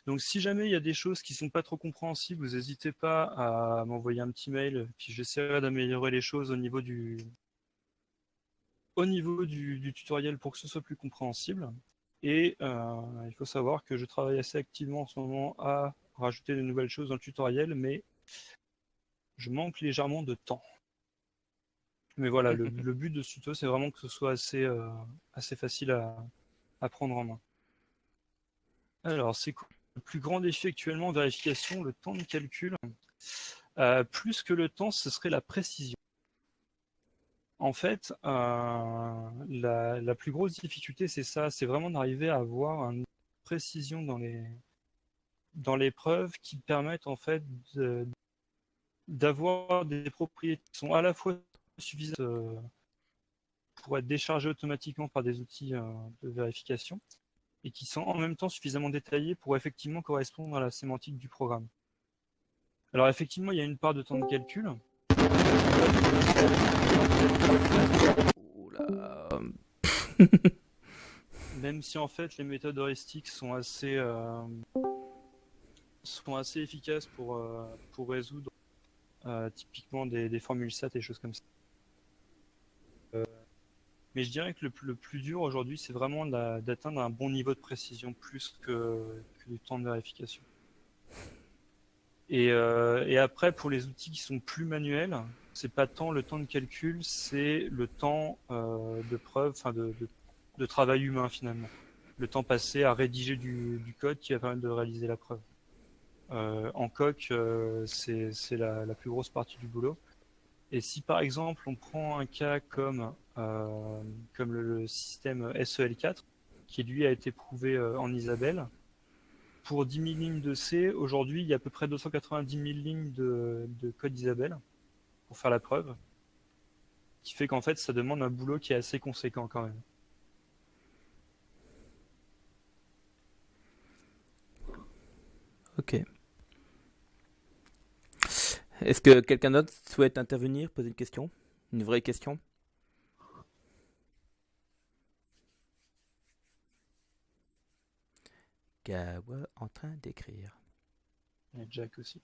Speaker 2: Donc, si jamais il y a des choses qui sont pas trop compréhensibles, vous n'hésitez pas à m'envoyer un petit mail, puis j'essaierai d'améliorer les choses au niveau du tutoriel pour que ce soit plus compréhensible. Et il faut savoir que je travaille assez activement en ce moment à rajouter de nouvelles choses dans le tutoriel, mais je manque légèrement de temps. Mais voilà, le but de ce tuto, c'est vraiment que ce soit assez facile à prendre en main. Alors, c'est quoi le plus grand défi actuellement en vérification? Le temps de calcul. Plus que le temps, ce serait la précision. En fait, la plus grosse difficulté, c'est ça, c'est vraiment d'arriver à avoir une précision dans les preuves qui permettent en fait d'avoir des propriétés qui sont à la fois suffisantes pour être déchargées automatiquement par des outils de vérification et qui sont en même temps suffisamment détaillées pour effectivement correspondre à la sémantique du programme. Alors effectivement, il y a une part de temps de calcul.
Speaker 1: Oula.
Speaker 2: Même si en fait les méthodes heuristiques sont assez efficaces pour résoudre typiquement des formules SAT et des choses comme ça. Mais je dirais que le plus dur aujourd'hui, c'est vraiment d'atteindre un bon niveau de précision plus que du temps de vérification. Et après, pour les outils qui sont plus manuels, c'est pas tant le temps de calcul, c'est le temps de preuve, enfin de travail humain finalement. Le temps passé à rédiger du code qui va permettre de réaliser la preuve. En coq, c'est la plus grosse partie du boulot. Et si par exemple on prend un cas comme le système SEL4, qui lui a été prouvé en Isabelle, pour 10 000 lignes de C, aujourd'hui il y a à peu près 290 000 lignes de code Isabelle pour faire la preuve, qui fait qu'en fait ça demande un boulot qui est assez conséquent quand même.
Speaker 1: Ok. Est-ce que quelqu'un d'autre souhaite intervenir, poser une question? Une vraie question? Gawa en train d'écrire.
Speaker 2: Il y a Jack aussi.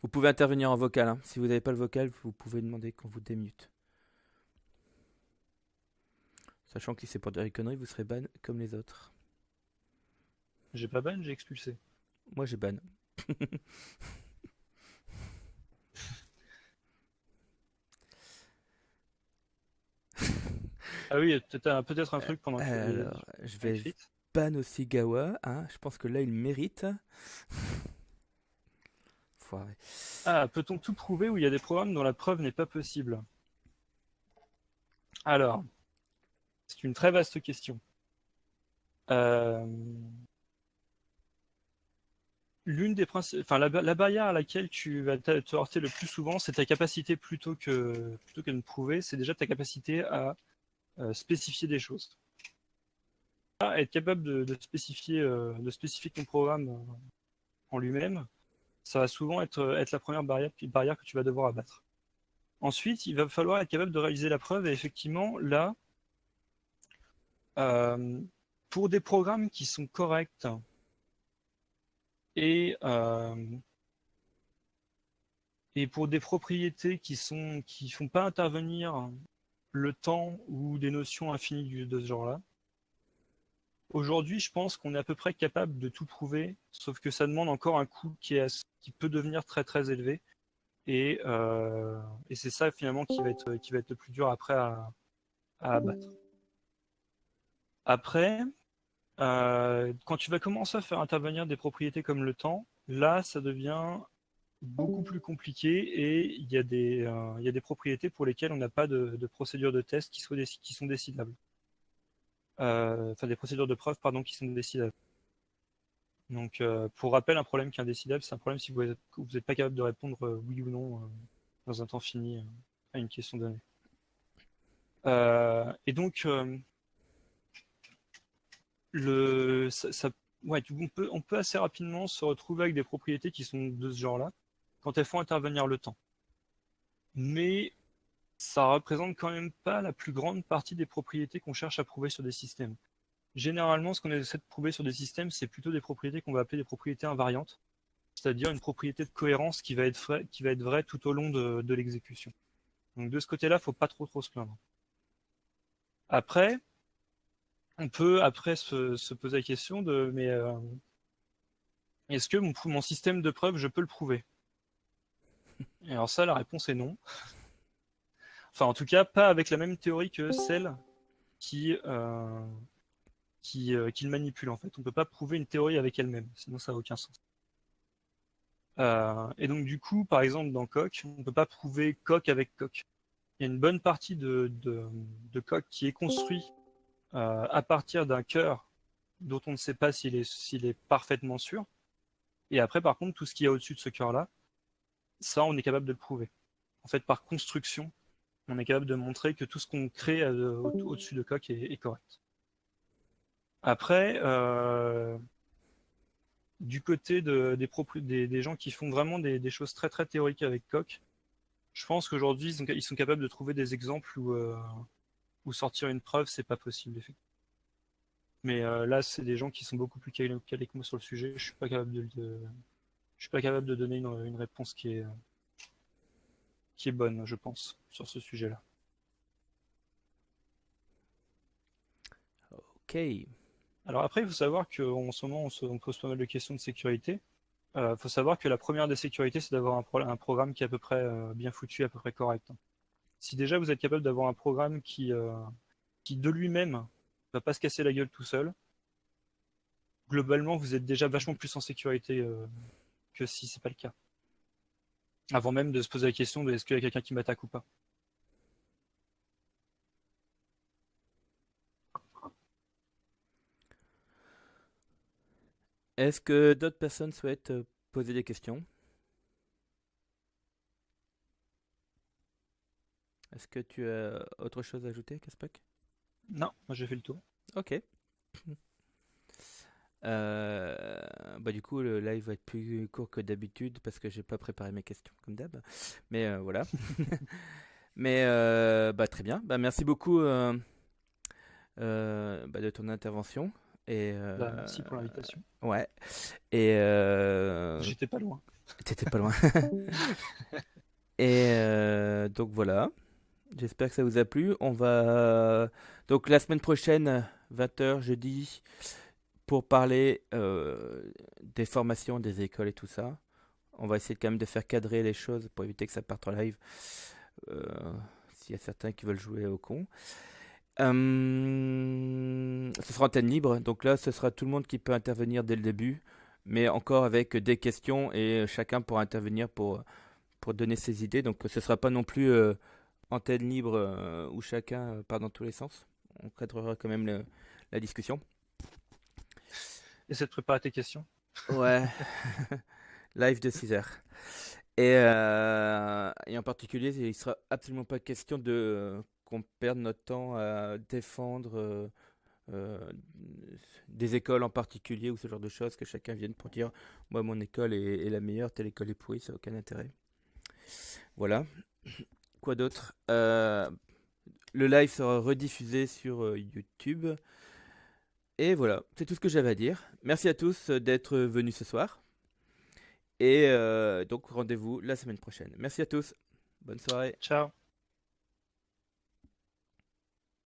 Speaker 1: Vous pouvez intervenir en vocal, hein. Si vous n'avez pas le vocal, vous pouvez demander qu'on vous démute. Sachant que si c'est pour dire des conneries, vous serez ban comme les autres.
Speaker 2: J'ai pas ban, j'ai expulsé.
Speaker 1: Moi j'ai ban.
Speaker 2: Ah oui, il y a peut-être un truc pendant que tu avais
Speaker 1: Alors, je vais
Speaker 2: écrit.
Speaker 1: ban aussi Gawa, hein. Je pense que là il mérite. Foiré.
Speaker 2: Ah, peut-on tout prouver où il y a des programmes dont la preuve n'est pas possible? Alors, c'est une très vaste question. Euh, la barrière à laquelle tu vas te heurter le plus souvent, c'est ta capacité plutôt que de me prouver, c'est déjà ta capacité à spécifier des choses. Être capable de spécifier ton programme en lui-même, ça va souvent être la première barrière que tu vas devoir abattre. Ensuite, il va falloir être capable de réaliser la preuve, et effectivement, là, pour des programmes qui sont corrects et, et pour des propriétés qui font pas intervenir le temps ou des notions infinies de ce genre-là, aujourd'hui, je pense qu'on est à peu près capable de tout prouver, sauf que ça demande encore un coût qui peut devenir très très élevé. Et c'est ça finalement qui va être le plus dur après à abattre. Après, quand tu vas commencer à faire intervenir des propriétés comme le temps, là, ça devient beaucoup plus compliqué et il y a des propriétés pour lesquelles on n'a pas de procédure de test qui sont décidables. Enfin, des procédures de preuve, pardon, qui sont décidables. Donc, pour rappel, un problème qui est indécidable, c'est un problème si vous n'êtes pas capable de répondre oui ou non dans un temps fini à une question donnée. Et donc, ouais, on peut assez rapidement se retrouver avec des propriétés qui sont de ce genre-là quand elles font intervenir le temps. Mais ça représente quand même pas la plus grande partie des propriétés qu'on cherche à prouver sur des systèmes. Généralement, ce qu'on essaie de prouver sur des systèmes, c'est plutôt des propriétés qu'on va appeler des propriétés invariantes, c'est-à-dire une propriété de cohérence qui va être vraie tout au long de l'exécution. Donc de ce côté-là, faut pas trop se plaindre. Après, on peut se poser la question mais est-ce que mon système de preuve, je peux le prouver? Et alors ça, la réponse est non. Enfin, en tout cas, pas avec la même théorie que celle qui le manipule en fait. On peut pas prouver une théorie avec elle-même, sinon ça n'a aucun sens. Et donc du coup, par exemple, dans Coq, on peut pas prouver Coq avec Coq. Il y a une bonne partie de Coq qui est construit à partir d'un cœur dont on ne sait pas s'il est parfaitement sûr. Et après, par contre, tout ce qu'il y a au-dessus de ce cœur-là, ça, on est capable de le prouver. En fait, par construction, on est capable de montrer que tout ce qu'on crée au-dessus de Coq est correct. Après, du côté des gens qui font vraiment des choses très très théoriques avec Coq, je pense qu'aujourd'hui, ils sont capables de trouver des exemples où sortir une preuve, c'est pas possible, effectivement. Mais là, c'est des gens qui sont beaucoup plus calés que moi sur le sujet. Je suis pas capable je suis pas capable de donner une réponse qui est bonne, je pense, sur ce sujet-là.
Speaker 1: Ok.
Speaker 2: Alors après, il faut savoir qu'en ce moment, on pose pas mal de questions de sécurité. Il faut savoir que la première des sécurités, c'est d'avoir un programme qui est à peu près bien foutu, à peu près correct. Si déjà vous êtes capable d'avoir un programme qui de lui-même va pas se casser la gueule tout seul, globalement, vous êtes déjà vachement plus en sécurité que si c'est pas le cas. Avant même de se poser la question de est-ce qu'il y a quelqu'un qui m'attaque ou pas.
Speaker 1: Est-ce que d'autres personnes souhaitent poser des questions? Est-ce que tu as autre chose à ajouter, Kaspek?
Speaker 2: Non, moi j'ai fait le tour.
Speaker 1: Ok. Bah du coup, le live va être plus court que d'habitude parce que j'ai pas préparé mes questions comme d'hab. Mais voilà. Mais bah très bien. Bah merci beaucoup de ton intervention. Et
Speaker 2: Merci pour l'invitation.
Speaker 1: ouais. Et
Speaker 2: J'étais pas loin.
Speaker 1: t'étais pas loin. Et donc voilà. J'espère que ça vous a plu. On va donc la semaine prochaine, 20h jeudi, pour parler des formations, des écoles et tout ça. On va essayer quand même de faire cadrer les choses pour éviter que ça parte en live. S'il y a certains qui veulent jouer au con. Ce sera antenne libre, donc là ce sera tout le monde qui peut intervenir dès le début, mais encore avec des questions et chacun pourra intervenir pour donner ses idées. Donc ce sera pas non plus antenne libre où chacun part dans tous les sens. On cadrera quand même la discussion.
Speaker 2: Essaie de préparer tes questions.
Speaker 1: Ouais, live de 6 heures. Et en particulier, il sera absolument pas question de qu'on perde notre temps à défendre euh, des écoles en particulier ou ce genre de choses, que chacun vienne pour dire moi mon école est la meilleure, telle école est pourrie, ça n'a aucun intérêt. Voilà. Quoi d'autre? Le live sera rediffusé sur YouTube. Et voilà, c'est tout ce que j'avais à dire. Merci à tous d'être venus ce soir. Et donc rendez-vous la semaine prochaine. Merci à tous. Bonne soirée.
Speaker 2: Ciao.